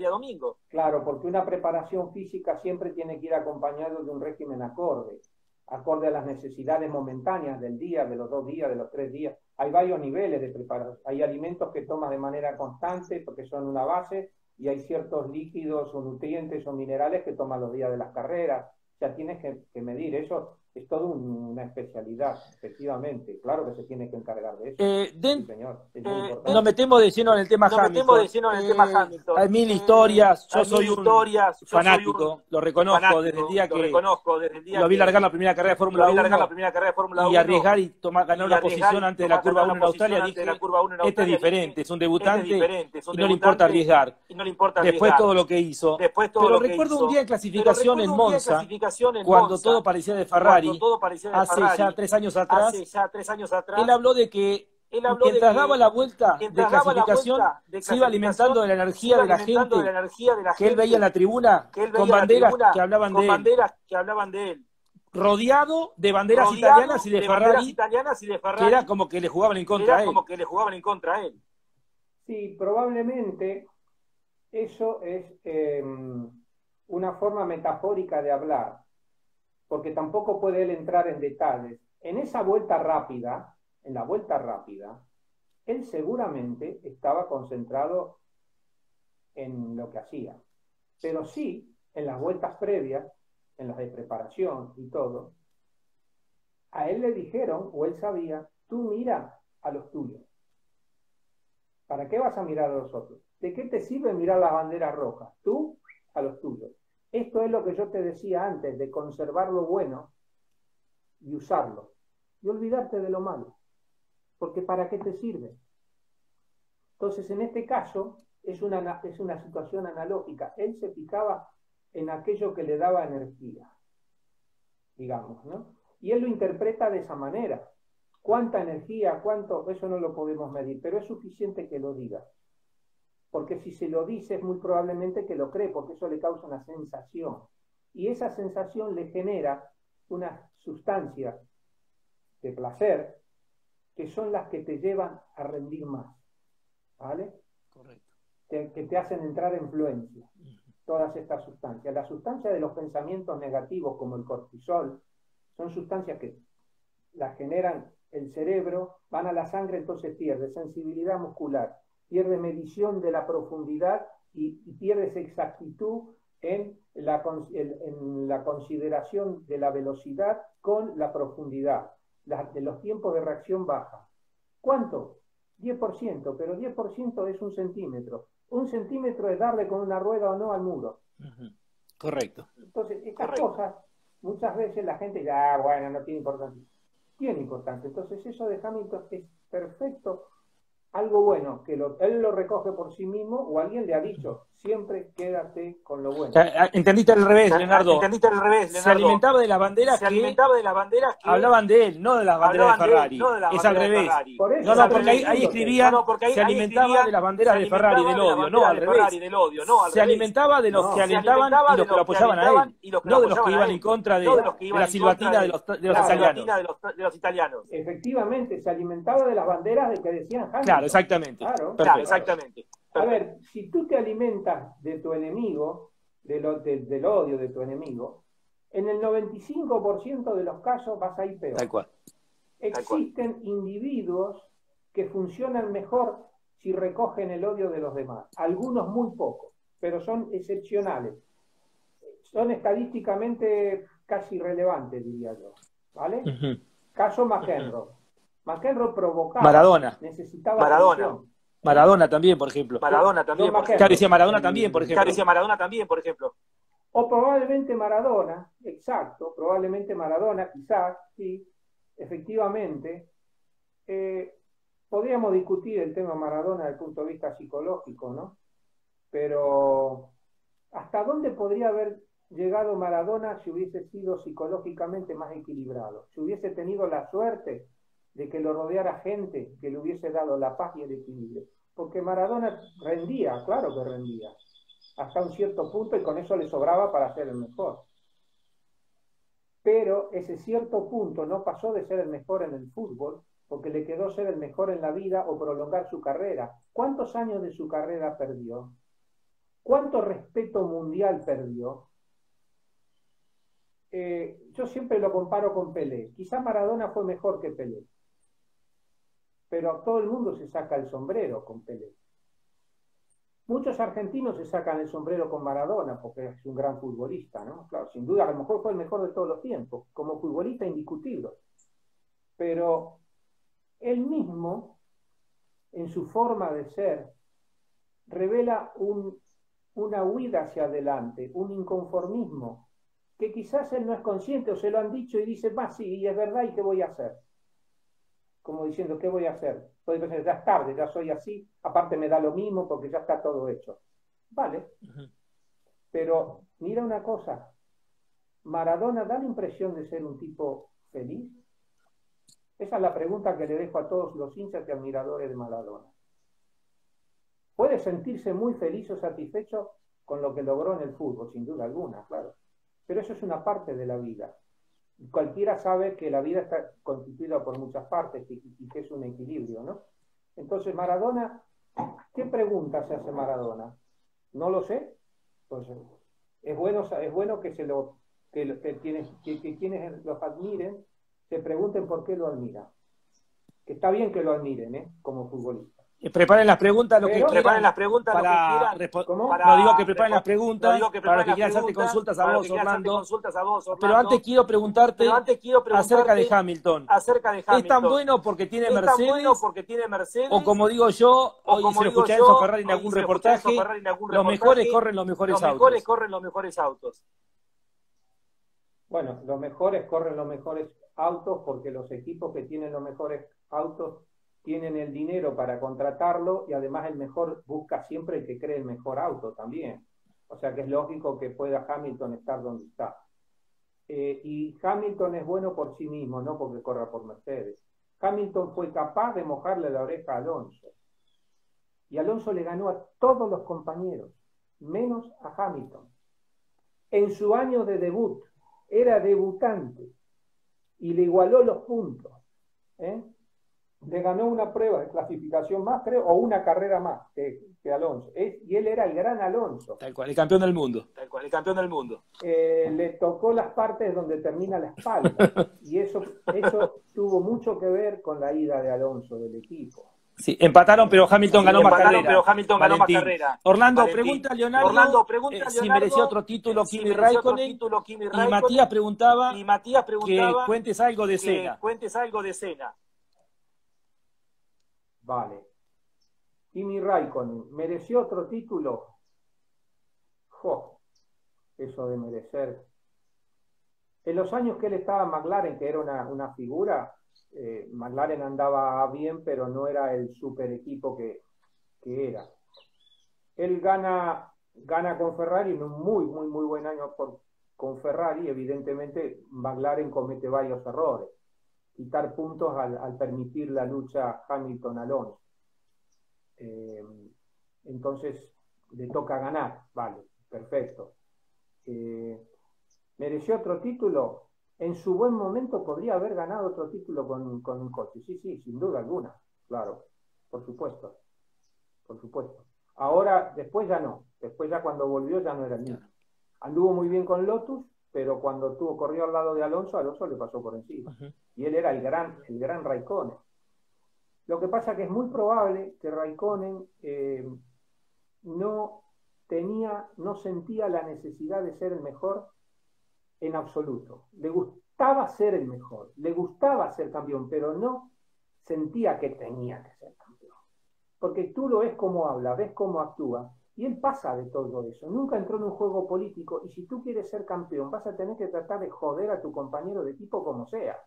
día domingo. Claro, porque una preparación física siempre tiene que ir acompañado de un régimen acorde a las necesidades momentáneas del día, de los 2 días, de los 3 días. Hay varios niveles de preparación. Hay alimentos que tomas de manera constante porque son una base y hay ciertos líquidos o nutrientes o minerales que tomas los días de las carreras. O sea, tienes que medir eso. es toda una especialidad, efectivamente. Claro que se tiene que encargar de eso. Sí, señor. Es muy importante. Nos metemos de lleno en el tema Hamilton. Hay mil historias. Yo soy un fanático. Lo reconozco desde el día que lo vi largar la primera carrera de Fórmula 1 y arriesgar y ganar una posición antes de la curva 1 en Australia. Dije, este es diferente, es un debutante y no le importa arriesgar. Después todo lo que hizo. Pero recuerdo un día en clasificación en Monza, cuando todo parecía de Ferrari, hace ya 3 años atrás, él habló de que mientras daba la vuelta de clasificación, se iba alimentando de la energía de la gente que él veía en la tribuna, con banderas que hablaban de él. Rodeado de banderas italianas y de Ferrari, que era como que le jugaban en contra a él. Sí, probablemente eso es una forma metafórica de hablar, porque tampoco puede él entrar en detalles. En esa vuelta rápida, él seguramente estaba concentrado en lo que hacía, pero sí, en las vueltas previas, en las de preparación y todo, a él le dijeron, o él sabía, tú mira a los tuyos. ¿Para qué vas a mirar a los otros? ¿De qué te sirve mirar las banderas rojas? Tú a los tuyos. Esto es lo que yo te decía antes, de conservar lo bueno y usarlo. Y olvidarte de lo malo. Porque ¿para qué te sirve? Entonces, en este caso, es una situación analógica. Él se fijaba en aquello que le daba energía, digamos, ¿no? Y él lo interpreta de esa manera. ¿Cuánta energía, cuánto? Eso no lo podemos medir, pero es suficiente que lo diga. Porque si se lo dice es muy probablemente que lo cree, porque eso le causa una sensación. Y esa sensación le genera unas sustancias de placer que son las que te llevan a rendir más. ¿Vale? Correcto. Que te hacen entrar en fluencia. Todas estas sustancias. Las sustancias de los pensamientos negativos, como el cortisol, son sustancias que las generan el cerebro, van a la sangre, entonces pierde sensibilidad muscular, pierde medición de la profundidad y pierdes exactitud en la consideración de la velocidad con la profundidad. De los tiempos de reacción baja. ¿Cuánto? 10%, pero 10% es 1 centímetro. 1 centímetro es darle con una rueda o no al muro. Correcto. Entonces, estas cosas, muchas veces la gente dice, bueno, no tiene importancia. Tiene importancia. Entonces, eso de Hamilton es perfecto. Algo bueno, que él lo recoge por sí mismo, o alguien le ha dicho, siempre quédate con lo bueno. Entendiste al revés, Leonardo. Se alimentaba de las banderas que hablaban de él, no de las banderas de Ferrari. Es al revés. No, porque ahí escribían, se alimentaba de las banderas de Ferrari, del odio, no, al revés. Se alimentaba de los que alentaban y los que lo apoyaban a él, no de los que iban en contra de la silbatina de los italianos. Efectivamente, se alimentaba de las banderas de que decían Hamilton. Claro, exactamente. Claro, exactamente. A ver, si tú te alimentas de tu enemigo, del odio de tu enemigo, en el 95% de los casos vas a ir peor. Tal cual. Existen individuos que funcionan mejor si recogen el odio de los demás. Algunos muy pocos, pero son excepcionales. Son estadísticamente casi irrelevantes, diría yo. ¿Vale? Caso McEnroe. McEnroe provocaba, Maradona. Necesitaba atención. Maradona también, por ejemplo. Claro, decía Maradona también, por ejemplo. O probablemente Maradona, exacto, probablemente Maradona, quizás, sí, efectivamente. Podríamos discutir el tema Maradona desde el punto de vista psicológico, ¿no? Pero, ¿hasta dónde podría haber llegado Maradona si hubiese sido psicológicamente más equilibrado? Si hubiese tenido la suerte de que lo rodeara gente que le hubiese dado la paz y el equilibrio. Porque Maradona rendía, claro que rendía, hasta un cierto punto, y con eso le sobraba para ser el mejor. Pero ese cierto punto no pasó de ser el mejor en el fútbol, porque le quedó ser el mejor en la vida o prolongar su carrera. ¿Cuántos años de su carrera perdió? ¿Cuánto respeto mundial perdió? Yo siempre lo comparo con Pelé. Quizá Maradona fue mejor que Pelé, pero todo el mundo se saca el sombrero con Pelé. Muchos argentinos se sacan el sombrero con Maradona porque es un gran futbolista, ¿no? Claro, sin duda, a lo mejor fue el mejor de todos los tiempos, como futbolista indiscutible. Pero él mismo, en su forma de ser, revela una huida hacia adelante, un inconformismo, que quizás él no es consciente o se lo han dicho y dice, sí, y es verdad, ¿y qué voy a hacer? Como diciendo, ¿qué voy a hacer? Puede pensar, ya es tarde, ya soy así, aparte me da lo mismo porque ya está todo hecho. Vale. Pero mira una cosa, ¿Maradona da la impresión de ser un tipo feliz? Esa es la pregunta que le dejo a todos los hinchas y admiradores de Maradona. Puede sentirse muy feliz o satisfecho con lo que logró en el fútbol, sin duda alguna, claro. Pero eso es una parte de la vida. Cualquiera sabe que la vida está constituida por muchas partes y que es un equilibrio, ¿no? Entonces, Maradona, ¿qué pregunta se hace Maradona? No lo sé. Pues es bueno que quienes los admiren se pregunten por qué lo admiran. Que está bien que lo admiren, como futbolista. Preparen las preguntas, lo que quieran. Preparen las preguntas, para no digo que preparen las preguntas, para los que quieran hacerte consultas a vos, Orlando. Pero antes quiero preguntarte acerca de Hamilton. ¿Es tan bueno porque tiene Mercedes? O como digo yo, hoy se lo escuché a Enzo Ferrari en algún reportaje, los mejores corren los mejores autos. Bueno, los mejores corren los mejores autos porque los equipos que tienen los mejores autos tienen el dinero para contratarlo y además el mejor busca siempre el que cree el mejor auto también. O sea que es lógico que pueda Hamilton estar donde está. Y Hamilton es bueno por sí mismo, no porque corra por Mercedes. Hamilton fue capaz de mojarle la oreja a Alonso. Y Alonso le ganó a todos los compañeros, menos a Hamilton. En su año de debut, era debutante y le igualó los puntos. Le ganó una prueba de clasificación más, creo, o una carrera más que Alonso. Y él era el gran Alonso. Tal cual, el campeón del mundo. Le tocó las partes donde termina la espalda. Y eso tuvo mucho que ver con la ida de Alonso del equipo. Sí, empataron, pero Hamilton ganó más carrera. Orlando, pregunta a Leonardo, si mereció otro título Kimi Raikkonen. Y Matías preguntaba que cuentes algo de Senna. Vale. Kimi Raikkonen, ¿mereció otro título? Eso de merecer. En los años que él estaba en McLaren, que era una figura, McLaren andaba bien, pero no era el super equipo que era. Él gana con Ferrari en un muy buen año con Ferrari. Evidentemente, McLaren comete varios errores. Quitar puntos al permitir la lucha Hamilton-Alonso. Entonces, le toca ganar. Vale, perfecto. ¿Mereció otro título? En su buen momento podría haber ganado otro título con un coche. Sí, sin duda alguna. Claro, por supuesto. Ahora, después ya no. Después ya cuando volvió ya no era el mismo. Anduvo muy bien con Lotus, pero cuando corrió al lado de Alonso le pasó por encima. Y él era el gran Raikkonen. Lo que pasa que es muy probable que Raikkonen no sentía la necesidad de ser el mejor en absoluto. Le gustaba ser el mejor, le gustaba ser campeón, pero no sentía que tenía que ser campeón. Porque tú lo ves cómo habla, ves cómo actúa, y él pasa de todo eso. Nunca entró en un juego político, y si tú quieres ser campeón, vas a tener que tratar de joder a tu compañero de equipo como sea.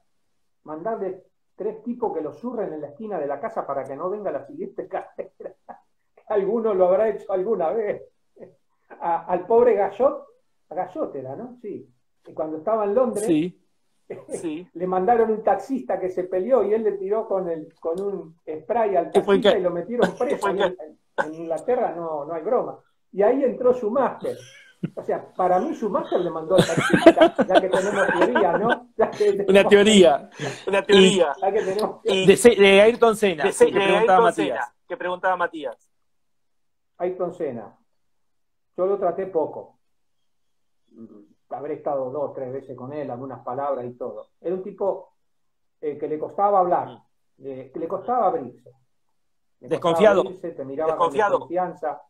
Mandarle 3 tipos que lo zurren en la esquina de la casa para que no venga la siguiente carrera. Alguno lo habrá hecho alguna vez. Al pobre Gallot era, ¿no? Sí. Y cuando estaba en Londres, sí. Le mandaron un taxista que se peleó y él le tiró con un spray al taxista y lo metieron preso. En Inglaterra no hay broma. Y ahí entró Schumacher. O sea, para mí Schumacher le mandó al taxista, ya que tenemos teoría, ¿no? Una teoría. Ya que tenemos de Ayrton Senna, que preguntaba Matías. Ayrton Senna. Yo lo traté poco. Habré estado 2 o 3 veces con él, algunas palabras y todo. Era un tipo que le costaba hablar, que le costaba abrirse. Desconfiado. Te miraba con confianza.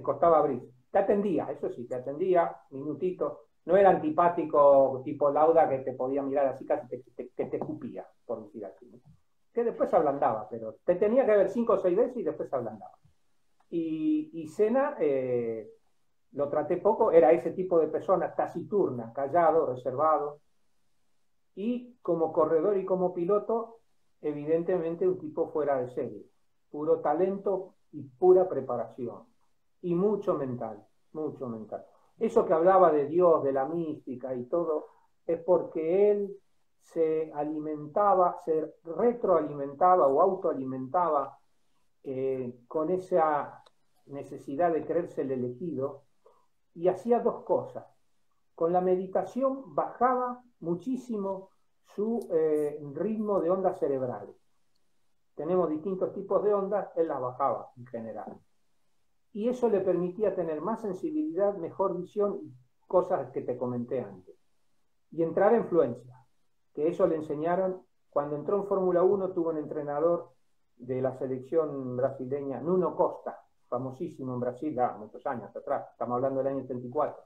te costaba abrir. Te atendía, eso sí, te atendía, minutitos. No era antipático tipo Lauda que te podía mirar así, casi que te escupía, por decir así. ¿No? Que después se ablandaba, pero te tenía que ver 5 o 6 veces y después se ablandaba. Y Senna, lo traté poco, era ese tipo de persona taciturna, callado, reservado. Y como corredor y como piloto, evidentemente un tipo fuera de serie. Puro talento y pura preparación. Y mucho mental, mucho mental. Eso que hablaba de Dios, de la mística y todo, es porque él se alimentaba, se retroalimentaba o autoalimentaba con esa necesidad de creerse el elegido, y hacía dos cosas. Con la meditación bajaba muchísimo su ritmo de ondas cerebrales. Tenemos distintos tipos de ondas, él las bajaba en general. Y eso le permitía tener más sensibilidad, mejor visión y cosas que te comenté antes. Y entrar en fluencia, que eso le enseñaron. Cuando entró en Fórmula 1 tuvo un entrenador de la selección brasileña, Nuno Costa, famosísimo en Brasil, muchos años atrás, estamos hablando del año 34.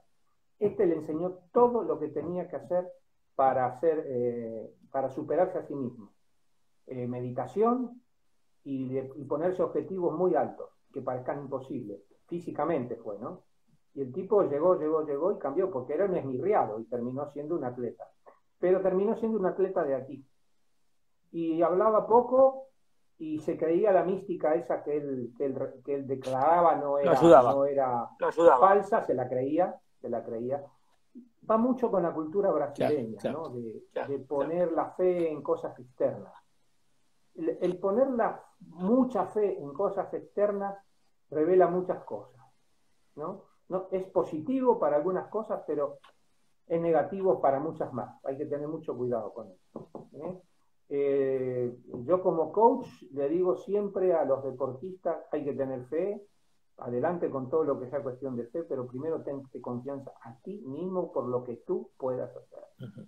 Este le enseñó todo lo que tenía que hacer para superarse a sí mismo. Meditación y ponerse objetivos muy altos, que parezcan imposibles. Físicamente fue, ¿no? Y el tipo llegó y cambió, porque era un esmirriado y terminó siendo un atleta. Pero terminó siendo un atleta de aquí. Y hablaba poco y se creía la mística esa que él declaraba no era falsa, se la creía. Va mucho con la cultura brasileña, ¿no? De poner la fe en cosas externas. El poner mucha fe en cosas externas revela muchas cosas, ¿no? Es positivo para algunas cosas, pero es negativo para muchas más. Hay que tener mucho cuidado con eso. Yo como coach le digo siempre a los deportistas, hay que tener fe, adelante con todo lo que sea cuestión de fe, pero primero ten confianza a ti mismo por lo que tú puedas hacer. Uh-huh.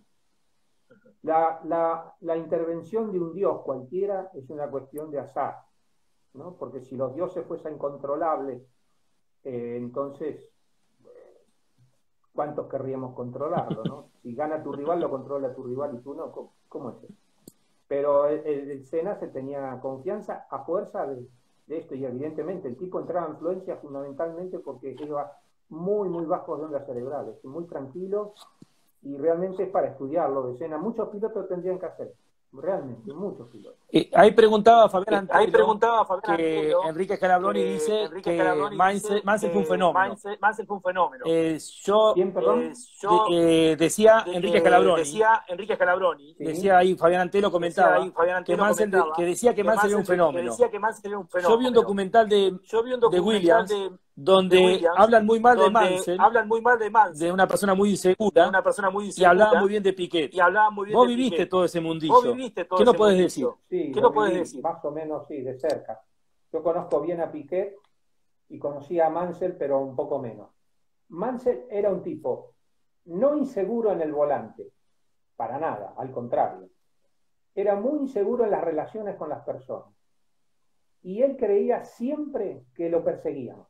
La intervención de un dios cualquiera es una cuestión de azar, ¿no? Porque si los dioses fuesen incontrolables, entonces, ¿cuántos querríamos controlarlo, no? Si gana tu rival, lo controla tu rival y tú no. ¿Cómo es eso? Pero el Senna se tenía confianza a fuerza de esto, y evidentemente el tipo entraba en influencia fundamentalmente porque iba muy, muy bajo de ondas cerebrales, muy tranquilo. Y realmente es para estudiarlo de Senna. Muchos pilotos tendrían que hacer, realmente, muchos pilotos. Ahí preguntaba Fabián Antelo que Enrique Scalabroni dice que Mansell fue un fenómeno. ¿Quién, perdón? Decía Enrique Scalabroni. Sí. Decía ahí, Fabián Antelo comentaba que decía que Mansell era un fenómeno. Yo vi un documental de Williams donde hablan muy mal de Mansell, de una persona muy insegura, y hablaban muy bien de Piquet. Vos viviste todo ese mundillo. ¿Qué nos podés decir? Sí, ¿qué nos podés decir? Más o menos, sí, de cerca. Yo conozco bien a Piquet y conocía a Mansell, pero un poco menos. Mansell era un tipo no inseguro en el volante, para nada, al contrario. Era muy inseguro en las relaciones con las personas. Y él creía siempre que lo perseguían.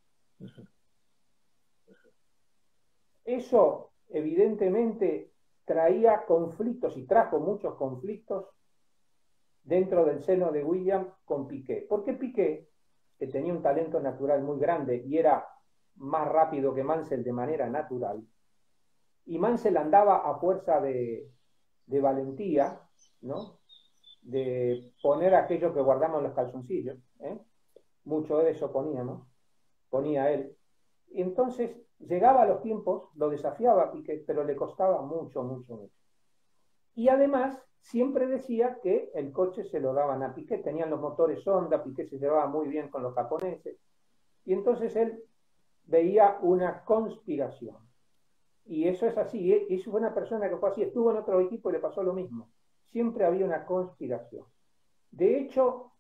Eso, evidentemente, traía conflictos y trajo muchos conflictos dentro del seno de Williams con Piquet. Porque Piquet, que tenía un talento natural muy grande y era más rápido que Mansell de manera natural, y Mansell andaba a fuerza de valentía, ¿no? De poner aquello que guardamos en los calzoncillos, mucho de eso ponía él. Y entonces llegaba a los tiempos, lo desafiaba a Piquet, pero le costaba mucho, mucho, mucho. Y además siempre decía que el coche se lo daban a Piquet, tenían los motores Honda, Piquet se llevaba muy bien con los japoneses, y entonces él veía una conspiración. Y eso es así, eso fue una persona que fue así, estuvo en otro equipo y le pasó lo mismo. Siempre había una conspiración. De hecho,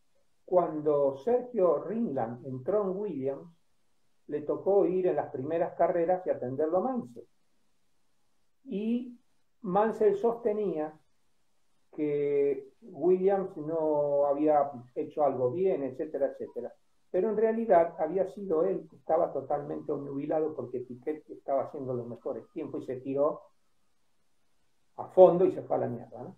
cuando Sergio Ringland entró en Williams, le tocó ir en las primeras carreras y atenderlo a Mansell. Y Mansell sostenía que Williams no había hecho algo bien, etcétera, etcétera. pero en realidad había sido él que estaba totalmente obnubilado porque Piquet estaba haciendo los mejores tiempos y se tiró a fondo y se fue a la mierda, ¿no?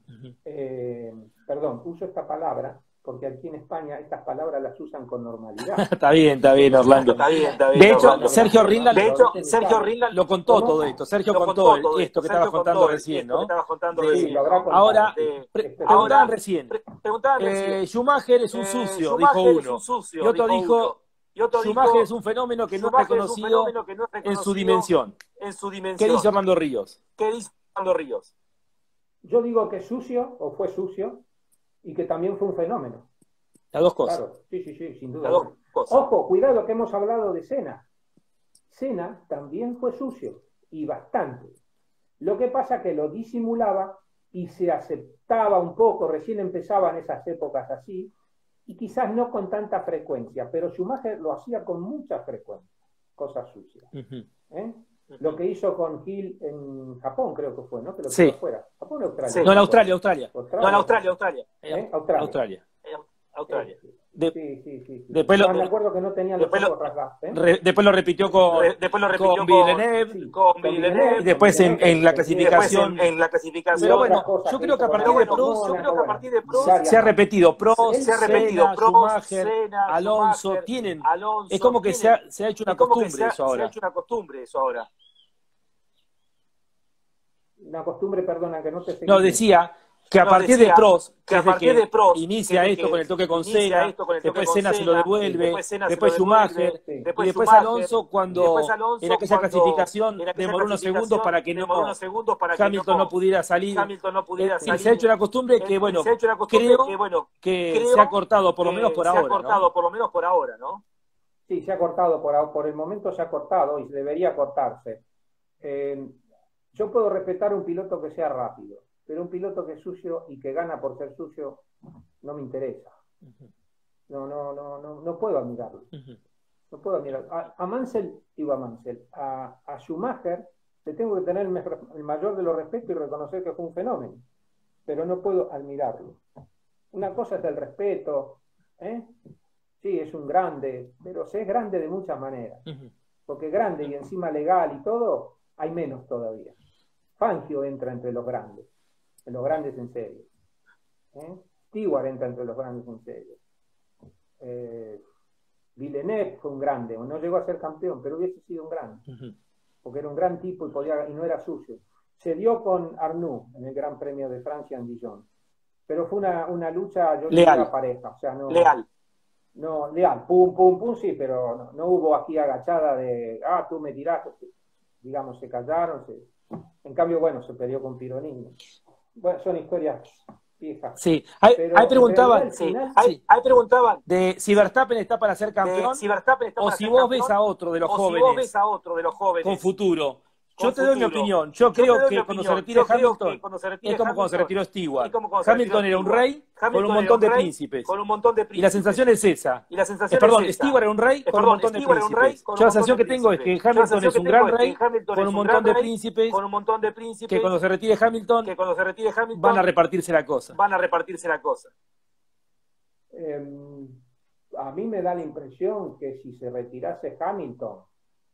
Perdón, uso esta palabra porque aquí en España estas palabras las usan con normalidad. Está bien, Orlando. Está bien, de hecho, Orlando. Sergio Rinda lo contó todo esto. Sergio contó esto que estabas contando recién, ¿no? Sí, ahora, preguntaban recién. Schumacher es un sucio, dijo uno. Y otro dijo, Schumacher es un fenómeno que no es reconocido en su dimensión. ¿Qué dice Orlando Ríos? Yo digo que es sucio, o fue sucio, y que también fue un fenómeno. Las dos cosas. Claro, sí, sin duda. Ojo, cuidado que hemos hablado de Senna. Senna también fue sucio, y bastante. Lo que pasa que lo disimulaba y se aceptaba un poco, recién empezaban esas épocas así, y quizás no con tanta frecuencia, pero Schumacher lo hacía con mucha frecuencia, cosas sucias. Lo que hizo con Hill en Japón, creo que fue, ¿no? Que lo tiró fuera. ¿Japón o Australia? Sí. No, en Australia. No, en Australia. Australia. Sí. Después me acuerdo que no tenían los ojos rasgados. Después lo repitió con Villeneuve. Y después en la clasificación. Pero bueno, yo creo que a partir de Prost se ha repetido. Prost, Schumacher, Alonso, tienen. Es como que se ha hecho una costumbre eso ahora. Una costumbre, perdona, que no te seguí. No, decía que a partir de Prost, inicia esto con el toque con Senna, después Senna se lo devuelve, después Schumacher, y después Alonso cuando en aquella clasificación demoró unos segundos para que Hamilton no pudiera salir. Se ha hecho una costumbre que, bueno, creo que se ha cortado por lo menos por ahora, ¿no? Sí, se ha cortado, por el momento se ha cortado y debería cortarse. Yo puedo respetar a un piloto que sea rápido, pero un piloto que es sucio y que gana por ser sucio no me interesa. No puedo admirarlo. No puedo admirarlo. A Mansell, a Schumacher le tengo que tener el mayor de los respetos y reconocer que fue un fenómeno, pero no puedo admirarlo. Una cosa es el respeto, sí, es un grande, pero es grande de muchas maneras, porque grande y encima legal y todo, hay menos todavía. Fangio entra entre los grandes en serio. Stewart entra entre los grandes en serio. Villeneuve fue un grande, no llegó a ser campeón, pero hubiese sido un grande, porque era un gran tipo y no era sucio. Se dio con Arnoux en el Gran Premio de Francia en Dijon, pero fue una lucha, yo diría, pareja, o sea, leal, pum, sí, pero no hubo aquí agachada de, tú me tiraste, digamos, se callaron, en cambio, bueno, se peleó con Pironini. Bueno, son historias fijas. Sí, ahí preguntaban de si Verstappen está para ser campeón o si vos ves a otro de los jóvenes con futuro. Yo te doy mi opinión. Yo creo que cuando se retire Hamilton es como cuando se retiró Stewart. Hamilton era un rey con un montón de príncipes. Y la sensación es esa. Stewart era un rey con un montón de príncipes. Yo la sensación que tengo es que Hamilton es un gran rey con un montón de príncipes que cuando se retire Hamilton van a repartirse la cosa. A mí me da la impresión que si se retirase Hamilton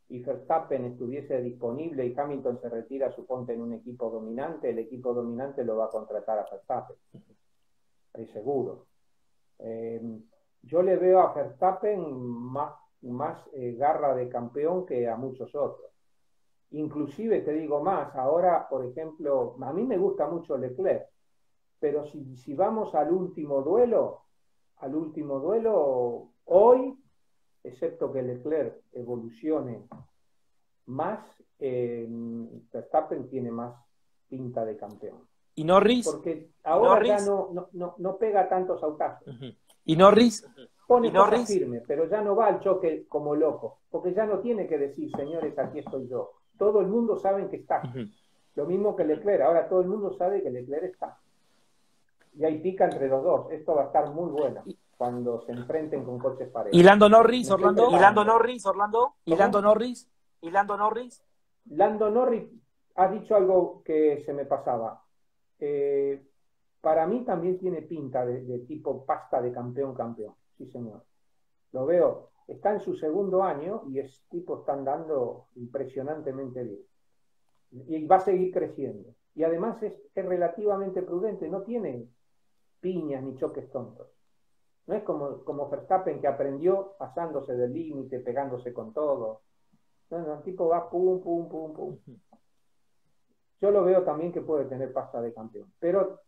y Verstappen estuviese disponible y Hamilton se retira, suponte, en un equipo dominante, el equipo dominante lo va a contratar a Verstappen. Estoy seguro. Yo le veo a Verstappen más garra de campeón que a muchos otros. Inclusive te digo más, ahora, por ejemplo, a mí me gusta mucho Leclerc, pero si vamos al último duelo, hoy, excepto que Leclerc evolucione más, Verstappen tiene más pinta de campeón. ¿Y Norris? Porque ahora ya no pega tantos autazos. ¿Y Norris? Pone cosas firme, pero ya no va al choque como loco, porque ya no tiene que decir, señores, aquí estoy yo. Todo el mundo sabe que está. Lo mismo que Leclerc, ahora todo el mundo sabe que Leclerc está. Y hay pica entre los dos. Esto va a estar muy bueno cuando se enfrenten con coches parejos. ¿Y Lando Norris, Orlando? Lando Norris ha dicho algo que se me pasaba. Para mí también tiene pinta de tipo pasta de campeón. Sí, señor. Lo veo. está en su segundo año y es tipo está andando impresionantemente bien. Y va a seguir creciendo. Y además es relativamente prudente, no tiene piñas ni choques tontos. No es como Verstappen, que aprendió pasándose del límite, pegándose con todo. No, el tipo va pum, pum, pum, pum. Yo lo veo también que puede tener pasta de campeón. Pero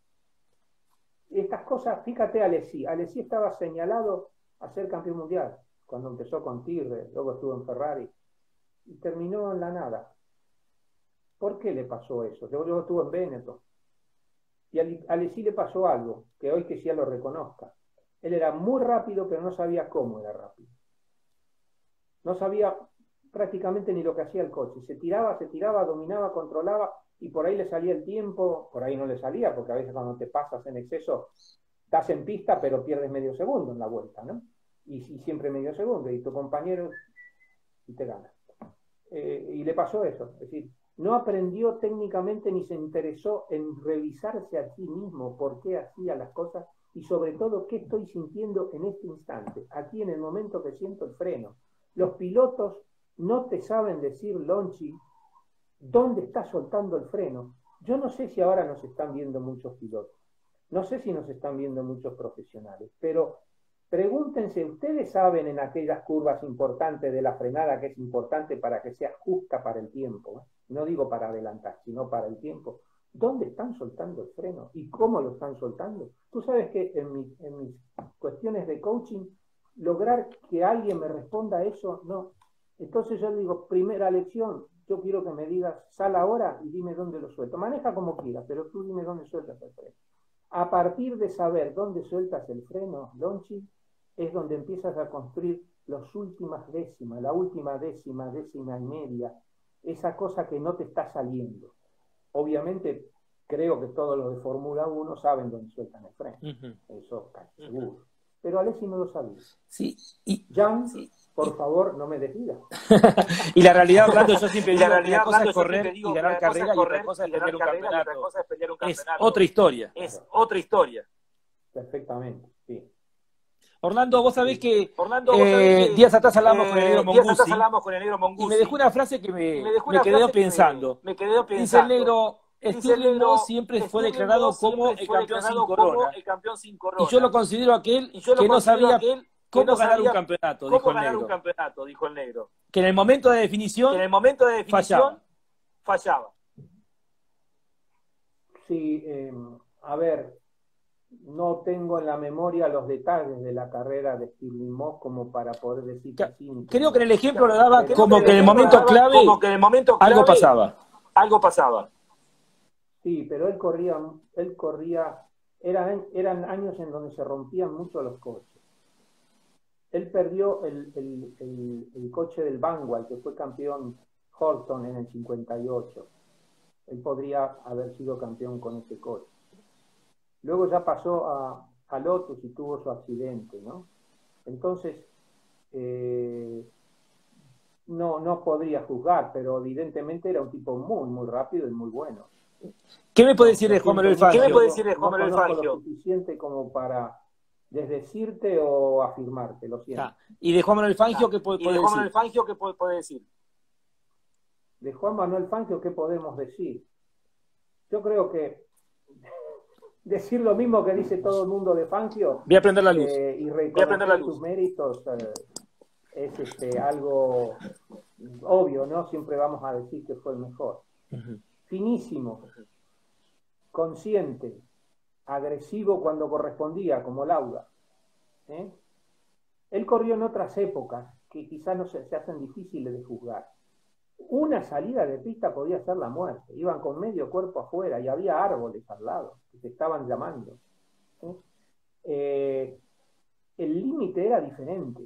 estas cosas, fíjate, Alesi estaba señalado a ser campeón mundial cuando empezó con Tyrrell, luego estuvo en Ferrari y terminó en la nada. ¿Por qué le pasó eso? Luego estuvo en Benetton. Y a Alesi le pasó algo, que hoy que sí lo reconozca. Él era muy rápido, pero no sabía cómo era rápido. No sabía prácticamente ni lo que hacía el coche. Se tiraba, dominaba, controlaba, y por ahí le salía el tiempo, por ahí no le salía, porque a veces cuando te pasas en exceso, estás en pista, pero pierdes medio segundo en la vuelta, ¿no? Y siempre medio segundo, y tu compañero y te gana. Y le pasó eso, es decir, no aprendió técnicamente ni se interesó en revisarse a sí mismo por qué hacía las cosas y sobre todo qué estoy sintiendo en este instante, aquí en el momento que siento el freno. Los pilotos no te saben decir, Lonchi, dónde está soltando el freno. Yo no sé si ahora nos están viendo muchos pilotos, no sé si nos están viendo muchos profesionales, pero pregúntense, ¿ustedes saben en aquellas curvas importantes de la frenada, que es importante para que sea justa para el tiempo? No digo para adelantar, sino para el tiempo. ¿Dónde están soltando el freno? ¿Y cómo lo están soltando? Tú sabes que en mis cuestiones de coaching, lograr que alguien me responda a eso, no. Entonces yo digo, primera lección, yo quiero que me digas, sal ahora y dime dónde lo suelto. Maneja como quieras, pero tú dime dónde sueltas el freno. A partir de saber dónde sueltas el freno, Lonchi, es donde empiezas a construir las últimas décimas, la última décima y media, esa cosa que no te está saliendo. Obviamente, creo que todos los de Fórmula 1 saben dónde sueltan el freno. Eso casi seguro. Pero Alesi no lo sabía. Sí. Jan, por favor, no me desdigas. Y la realidad, Orlando, yo siempre digo que una cosa es correr y ganar carrera y otra cosa es pelear un campeonato. Es otra historia. Es otra historia. Perfectamente, sí. Orlando, vos sabés que días atrás hablamos con el negro Monguzi y me dejó una frase que me quedó pensando. Dice el negro, Stirling Moss siempre fue declarado como el campeón sin corona. Y yo lo considero aquel que no sabía cómo ganar un campeonato, dijo el negro. Que en el momento de definición, fallaba. Sí, a ver, no tengo en la memoria los detalles de la carrera de Stirling Moss como para poder decir que sí. Creo que en el ejemplo lo daba como que en el momento clave algo pasaba. Sí, pero él corría, eran años en donde se rompían mucho los coches. Él perdió el coche del Vanwall, que fue campeón Horton en el 58. Él podría haber sido campeón con ese coche. Luego ya pasó a Lotus y tuvo su accidente, ¿no? Entonces, no podría juzgar, pero evidentemente era un tipo muy, muy rápido y muy bueno. ¿Qué me puede decir de Juan Manuel Fangio? No conozco lo suficiente como para desdecirte o afirmarte, lo siento. ¿Y de Juan Manuel Fangio qué puede decir? De Juan Manuel Fangio, ¿qué podemos decir? Yo creo que decir lo mismo que dice todo el mundo de Fangio voy a prender la luz y reconocer sus méritos es algo obvio, ¿no? Siempre vamos a decir que fue el mejor. Finísimo, consciente, agresivo cuando correspondía, como Lauda. Él corrió en otras épocas que quizás no se hacen difíciles de juzgar. Una salida de pista podía ser la muerte. Iban con medio cuerpo afuera y había árboles al lado que te estaban llamando. El límite era diferente.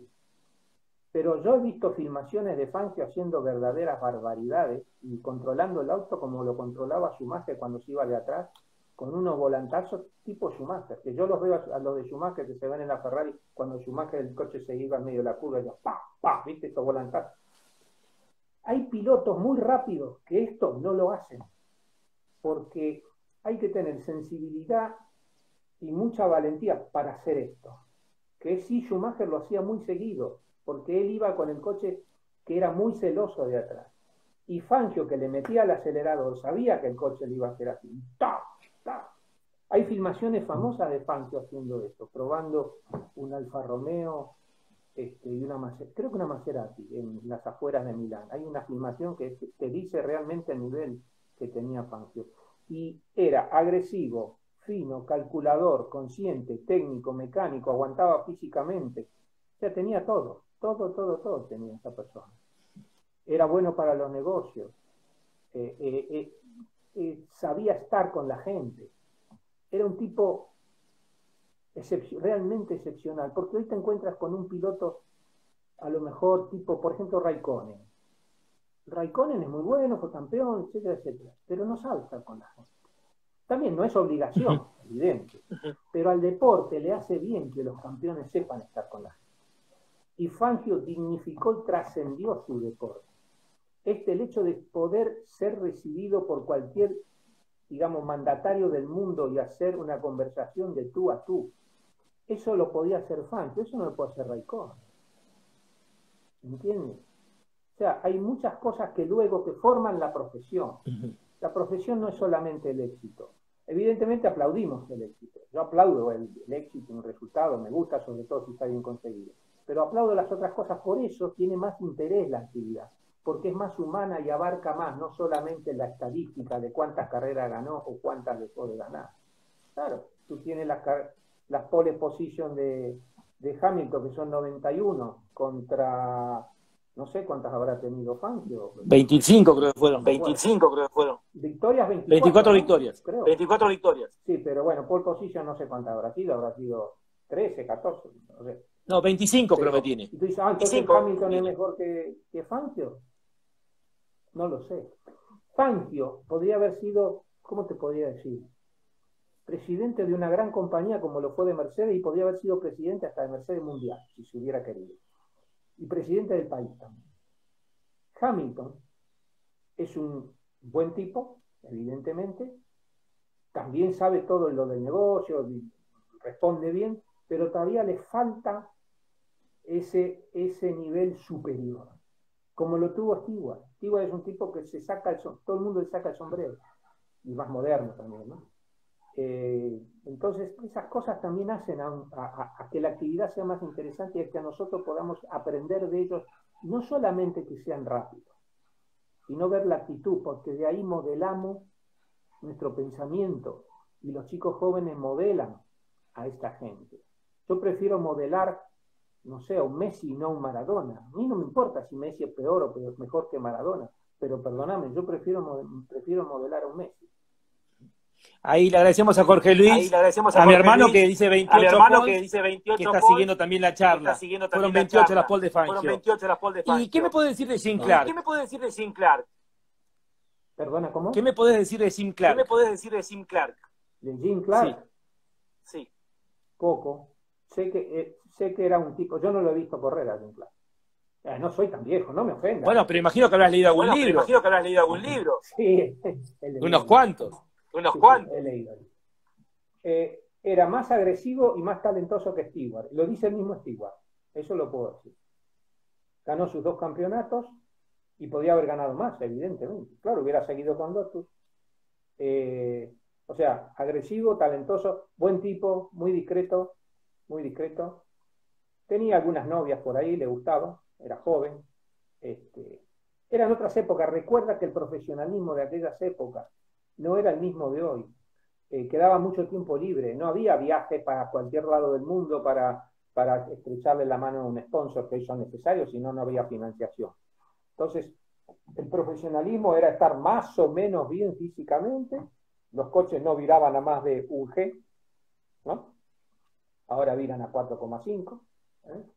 Pero yo he visto filmaciones de Fangio haciendo verdaderas barbaridades y controlando el auto como lo controlaba Schumacher cuando se iba de atrás, con unos volantazos tipo Schumacher, que yo los veo a los de Schumacher que se ven en la Ferrari cuando Schumacher el coche se iba en medio de la curva y yo, ¡pah! ¡Pah! ¿Viste estos volantazos? Hay pilotos muy rápidos que esto no lo hacen, porque hay que tener sensibilidad y mucha valentía para hacer esto. Que sí, Schumacher lo hacía muy seguido, porque él iba con el coche que era muy celoso de atrás. Y Fangio, que le metía al acelerador, sabía que el coche le iba a hacer así. ¡Ta! ¡Ta! Hay filmaciones famosas de Fangio haciendo esto, probando un Alfa Romeo y creo que una Maserati en las afueras de Milán. Hay una filmación que dice realmente el nivel que tenía Fangio. Y era agresivo, fino, calculador, consciente, técnico, mecánico, aguantaba físicamente. O sea, tenía todo tenía esa persona. Era bueno para los negocios, sabía estar con la gente. Era un tipo realmente excepcional, porque hoy te encuentras con un piloto, a lo mejor tipo, por ejemplo, Raikkonen. Raikkonen es muy bueno, fue campeón, etcétera, etcétera, pero no sabe estar con la gente. También no es obligación, evidente, pero al deporte le hace bien que los campeones sepan estar con la gente. Y Fangio dignificó y trascendió su deporte. El hecho de poder ser recibido por cualquier, digamos, mandatario del mundo y hacer una conversación de tú a tú, eso lo podía hacer Fangio, eso no lo puede hacer Raikkonen. ¿Entiendes? O sea, hay muchas cosas que luego que forman la profesión. La profesión no es solamente el éxito. Evidentemente aplaudimos el éxito. Yo aplaudo el éxito, un resultado, me gusta, sobre todo si está bien conseguido. Pero aplaudo las otras cosas, por eso tiene más interés la actividad, porque es más humana y abarca más, no solamente la estadística de cuántas carreras ganó o cuántas dejó de ganar. Claro, tú tienes las pole position de Hamilton, que son 91, contra, no sé cuántas habrá tenido Fangio. 25 creo que fueron. 25 creo que fueron. Victorias, 24 victorias. Creo. 24 victorias. Sí, pero bueno, pole position no sé cuántas habrá sido 13, 14, no sé. No, 25 creo que tiene. Y tú dices, entonces Hamilton es mejor que Fangio. No lo sé. Fangio podría haber sido, ¿cómo te podría decir? Presidente de una gran compañía como lo fue de Mercedes, y podría haber sido presidente hasta de Mercedes Mundial, si se hubiera querido. Y presidente del país también. Hamilton es un buen tipo, evidentemente. También sabe todo lo del negocio, responde bien, pero todavía le falta ese nivel superior, como lo tuvo Stewart. Stewart es un tipo que todo el mundo le saca el sombrero, y más moderno también, ¿no? Entonces, esas cosas también hacen a que la actividad sea más interesante y a que a nosotros podamos aprender de ellos, no solamente que sean rápidos, sino ver la actitud, porque de ahí modelamos nuestro pensamiento, y los chicos jóvenes modelan a esta gente. Yo prefiero modelar, no sé, a un Messi y no a un Maradona. A mí no me importa si Messi es peor o mejor que Maradona, pero perdóname, yo prefiero modelar a un Messi. Ahí le agradecemos a Jorge Luis, a mi hermano que dice 28 que está siguiendo también la charla. Fueron 28 las pole de Fangio. ¿Y qué me puede decir de Jim Clark? Perdona, ¿cómo? ¿Qué me podés decir de Jim Clark? ¿De Jim Clark? Sí. Poco. Sé que era un tipo, yo no lo he visto correr a Jim Clark. No soy tan viejo, no me ofenda. Bueno, pero imagino que habrás leído algún libro. Sí. Unos cuantos. He leído. Era más agresivo y más talentoso que Stewart. Lo dice el mismo Stewart. Eso lo puedo decir. Ganó sus 2 campeonatos y podía haber ganado más, evidentemente. Claro, hubiera seguido con Lotus. O sea, agresivo, talentoso, buen tipo, muy discreto. Tenía algunas novias por ahí, le gustaba, era joven. Eran otras épocas. Recuerda que el profesionalismo de aquellas épocas no era el mismo de hoy. Quedaba mucho tiempo libre, no había viajes para cualquier lado del mundo para estrecharle la mano a un sponsor, que eso es necesario, si no, no había financiación. Entonces, el profesionalismo era estar más o menos bien físicamente, los coches no viraban a más de 1 G, ¿no? Ahora viran a 4,5,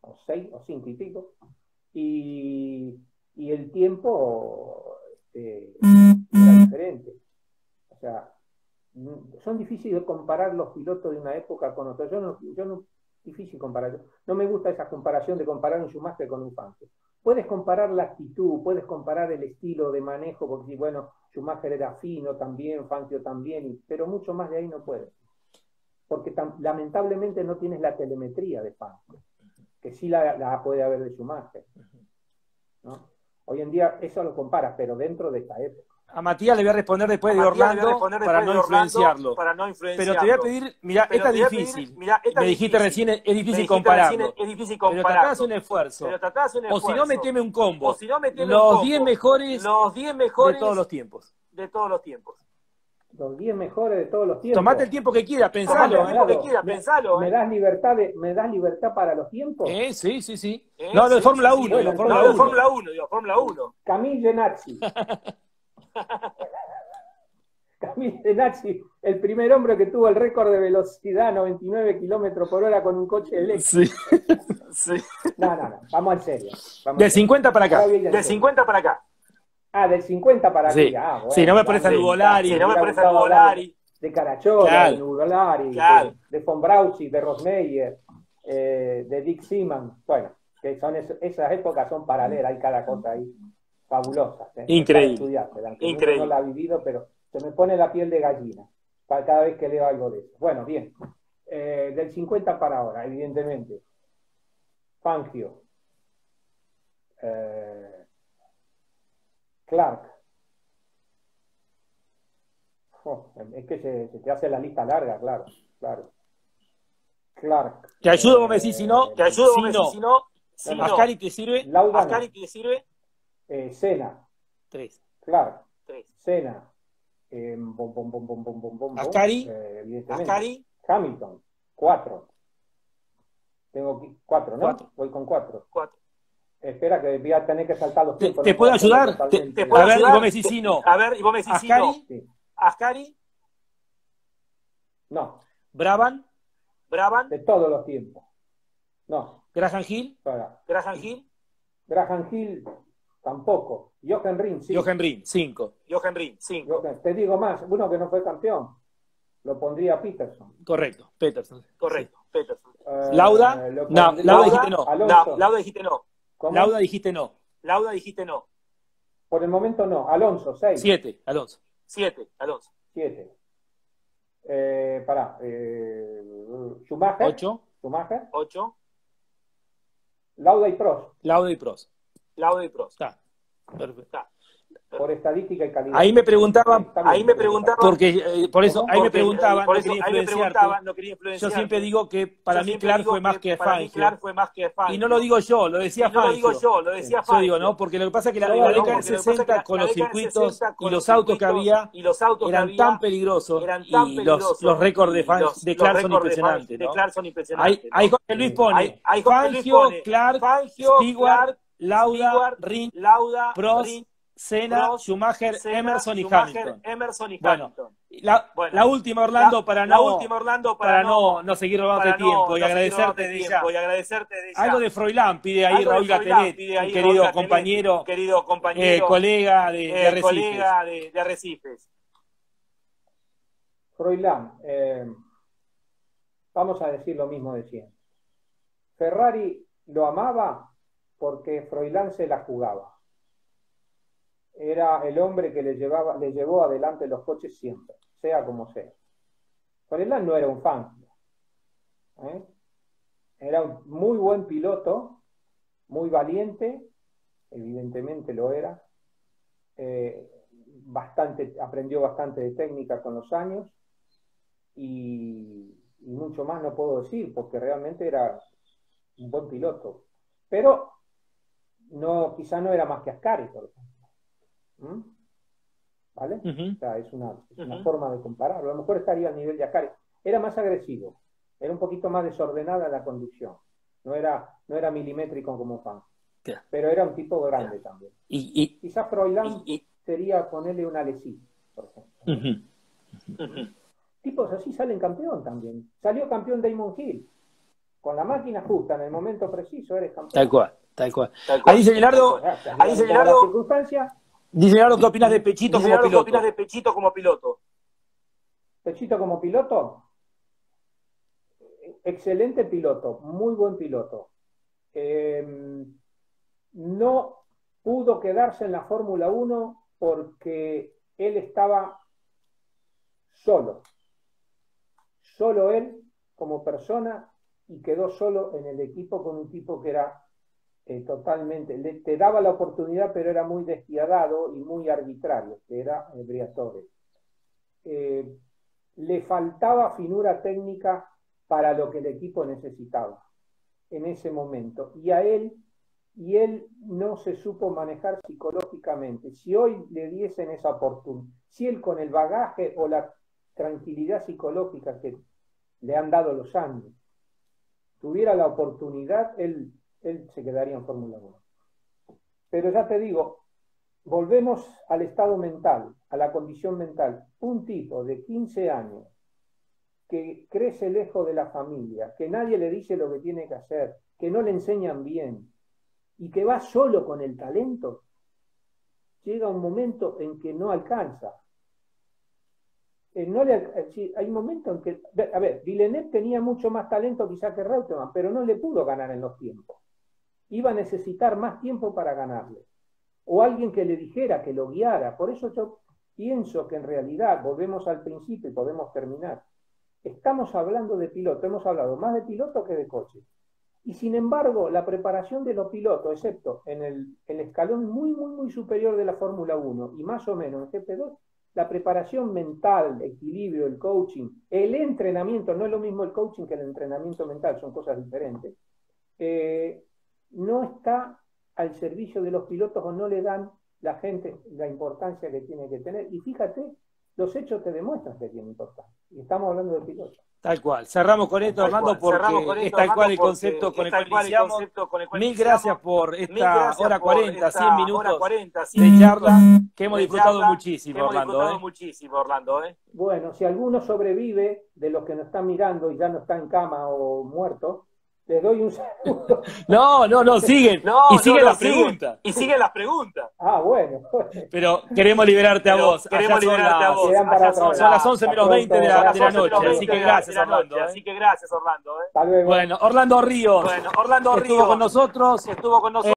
o 6, o 5 y pico, y el tiempo era diferente. O sea, son difíciles de comparar los pilotos de una época con otra. Difícil comparar. No me gusta esa comparación de comparar un Schumacher con un Fangio. Puedes comparar la actitud, puedes comparar el estilo de manejo, porque bueno, Schumacher era fino también, Fangio también, pero mucho más de ahí no puedes. Porque lamentablemente no tienes la telemetría de Fangio. que sí la puede haber de Schumacher, ¿no? Hoy en día eso lo comparas, pero dentro de esta época. A Matías le voy a responder después de Orlando para no influenciarlo. Pero te voy a pedir, mira, esta es difícil. Me dijiste recién, es difícil compararlo. Pero tratá de hacer un esfuerzo. O si no, meteme un combo. Los 10 mejores de todos los tiempos. Los 10 mejores de todos los tiempos. Tomate el tiempo que quieras, pensalo. ¿Me das libertad para los tiempos? Sí. No, de Fórmula 1. De Fórmula 1. Camille Genazzi. Camille Genazzi, el primer hombre que tuvo el récord de velocidad 99 km/h con un coche eléctrico. Sí. No, vamos en serio. Del 50 para acá. Del 50 para acá. Ah, del 50 para sí. acá. Bueno, sí, no me parece a Nuvolari. De Caracciola, claro. de Nuvolari, claro. de von Brauchi, de Rosmeyer, de Dick Seaman. Bueno, que son esas épocas son paralelas, hay cada cosa ahí fabulosa. Increíble. Increíble. No la he vivido, pero se me pone la piel de gallina cada vez que leo algo de eso. Bueno, bien. Del 50 para ahora, evidentemente. Fangio. Clark. Es que se te hace la lista larga, claro. Clark. Te ayudo, vos me decís, si no. Ascari te sirve. Ascari te sirve. Senna. 3. Clark. 3. Senna. Ascari. Ascari. Hamilton. 4. Tengo 4, ¿no? 4. Voy con 4. 4. Espera que voy a tener que saltar los tiempos. ¿Te puedo ayudar? A ver, y vos me decís sí, no. A ver, y vos me decís sí, no. Sí. Ascari. No. Brabham. De todos los tiempos. No. Graham Hill. Graham Hill. Tampoco. Jochen Rindt, sí. Jochen Rindt, 5. Te digo más, uno que no fue campeón. Lo pondría Peterson. Correcto, Peterson. Lauda. Lauda dijiste no. Lauda dijiste no. ¿Cómo? Lauda dijiste no. Por el momento no. Alonso, 6. 7, Alonso. 7. Schumacher. 8. Lauda y Prost. Está. Perfecto. Por estadística y calidad. Ahí me preguntaban, porque por eso ahí me preguntaban, no quería influenciarte. Yo siempre digo que para mí Clark fue más que Fangio. Y no lo digo yo, lo decía Fangio. Yo digo, ¿no? Porque lo que pasa es que la década del 60 con los circuitos y los autos que había eran tan peligrosos y los récords de Clark son impresionantes, ¿no? Ahí Jorge Luis pone Fangio, Clark, Stewart, Lauda, Rindt, Prost, Senna, Schumacher, Emerson y Hamilton. Bueno, la última, Orlando, para no seguir robándote tiempo y agradecerte de ya. Algo de Froilán pide ahí Raúl Gatelet, un querido compañero, colega de Arrecifes. Froilán, vamos a decir lo mismo de siempre. Ferrari lo amaba porque Froilán se la jugaba. Era el hombre que le llevó adelante los coches siempre, sea como sea. Froilán no era un Fangio. Era un muy buen piloto, muy valiente, evidentemente lo era. Aprendió bastante de técnica con los años y mucho más no puedo decir, porque realmente era un buen piloto. Pero quizá no era más que Ascari, por ejemplo. ¿Vale? O sea, es una forma de compararlo. A lo mejor estaría al nivel de Ascari. Era más agresivo, era un poquito más desordenada la conducción. No era milimétrico como Fangio. Pero era un tipo grande también. Quizás Froilán sería ponerle una Alesi, por ejemplo. Tipos así salen campeón también. Salió campeón Damon Hill. Con la máquina justa, en el momento preciso, eres campeón. Tal cual. Ahí dice Leonardo, dice Leonardo, ¿qué opinas de Pechito como piloto? Pechito como piloto, excelente piloto, muy buen piloto. No pudo quedarse en la Fórmula 1 porque él estaba solo él como persona y quedó solo en el equipo con un tipo que era totalmente, te daba la oportunidad, pero era muy despiadado y muy arbitrario, que era Briatore. Le faltaba finura técnica para lo que el equipo necesitaba en ese momento, y él no se supo manejar psicológicamente. Si hoy le diesen esa oportunidad, si él con el bagaje o la tranquilidad psicológica que le han dado los años tuviera la oportunidad, él se quedaría en Fórmula 1. Pero ya te digo, volvemos al estado mental, a la condición mental. Un tipo de 15 años que crece lejos de la familia, que nadie le dice lo que tiene que hacer, que no le enseñan bien, y que va solo con el talento, llega un momento en que no alcanza. Hay momentos en que, a ver, Villeneuve tenía mucho más talento quizá que Reutemann, pero no le pudo ganar en los tiempos. Iba a necesitar más tiempo para ganarle. O alguien que le dijera, que lo guiara. Por eso yo pienso que en realidad, volvemos al principio y podemos terminar, estamos hablando de piloto, hemos hablado más de piloto que de coche. Y sin embargo, la preparación de los pilotos, excepto en el escalón muy superior de la Fórmula 1 y más o menos en GP2, la preparación mental, el equilibrio, el coaching, el entrenamiento, no es lo mismo el coaching que el entrenamiento mental, son cosas diferentes, no está al servicio de los pilotos o no le dan la gente la importancia que tiene que tener. Y fíjate, los hechos te demuestran que tiene importancia. Y estamos hablando de pilotos. Tal cual. Cerramos con esto, Orlando, porque es tal cual el concepto con el cual iniciamos. Mil gracias por esta hora 40, 100 minutos de charla que hemos disfrutado muchísimo, Orlando. Bueno, si alguno sobrevive de los que nos están mirando y ya no está en cama o muerto, les doy un saludo. No, siguen. Y siguen las preguntas. Y siguen las preguntas. Ah, bueno. Pero queremos liberarte a vos. Son las 11 menos 20 de la noche. Así que gracias, Orlando. Hasta luego. Bueno, Orlando Ríos. Estuvo con nosotros.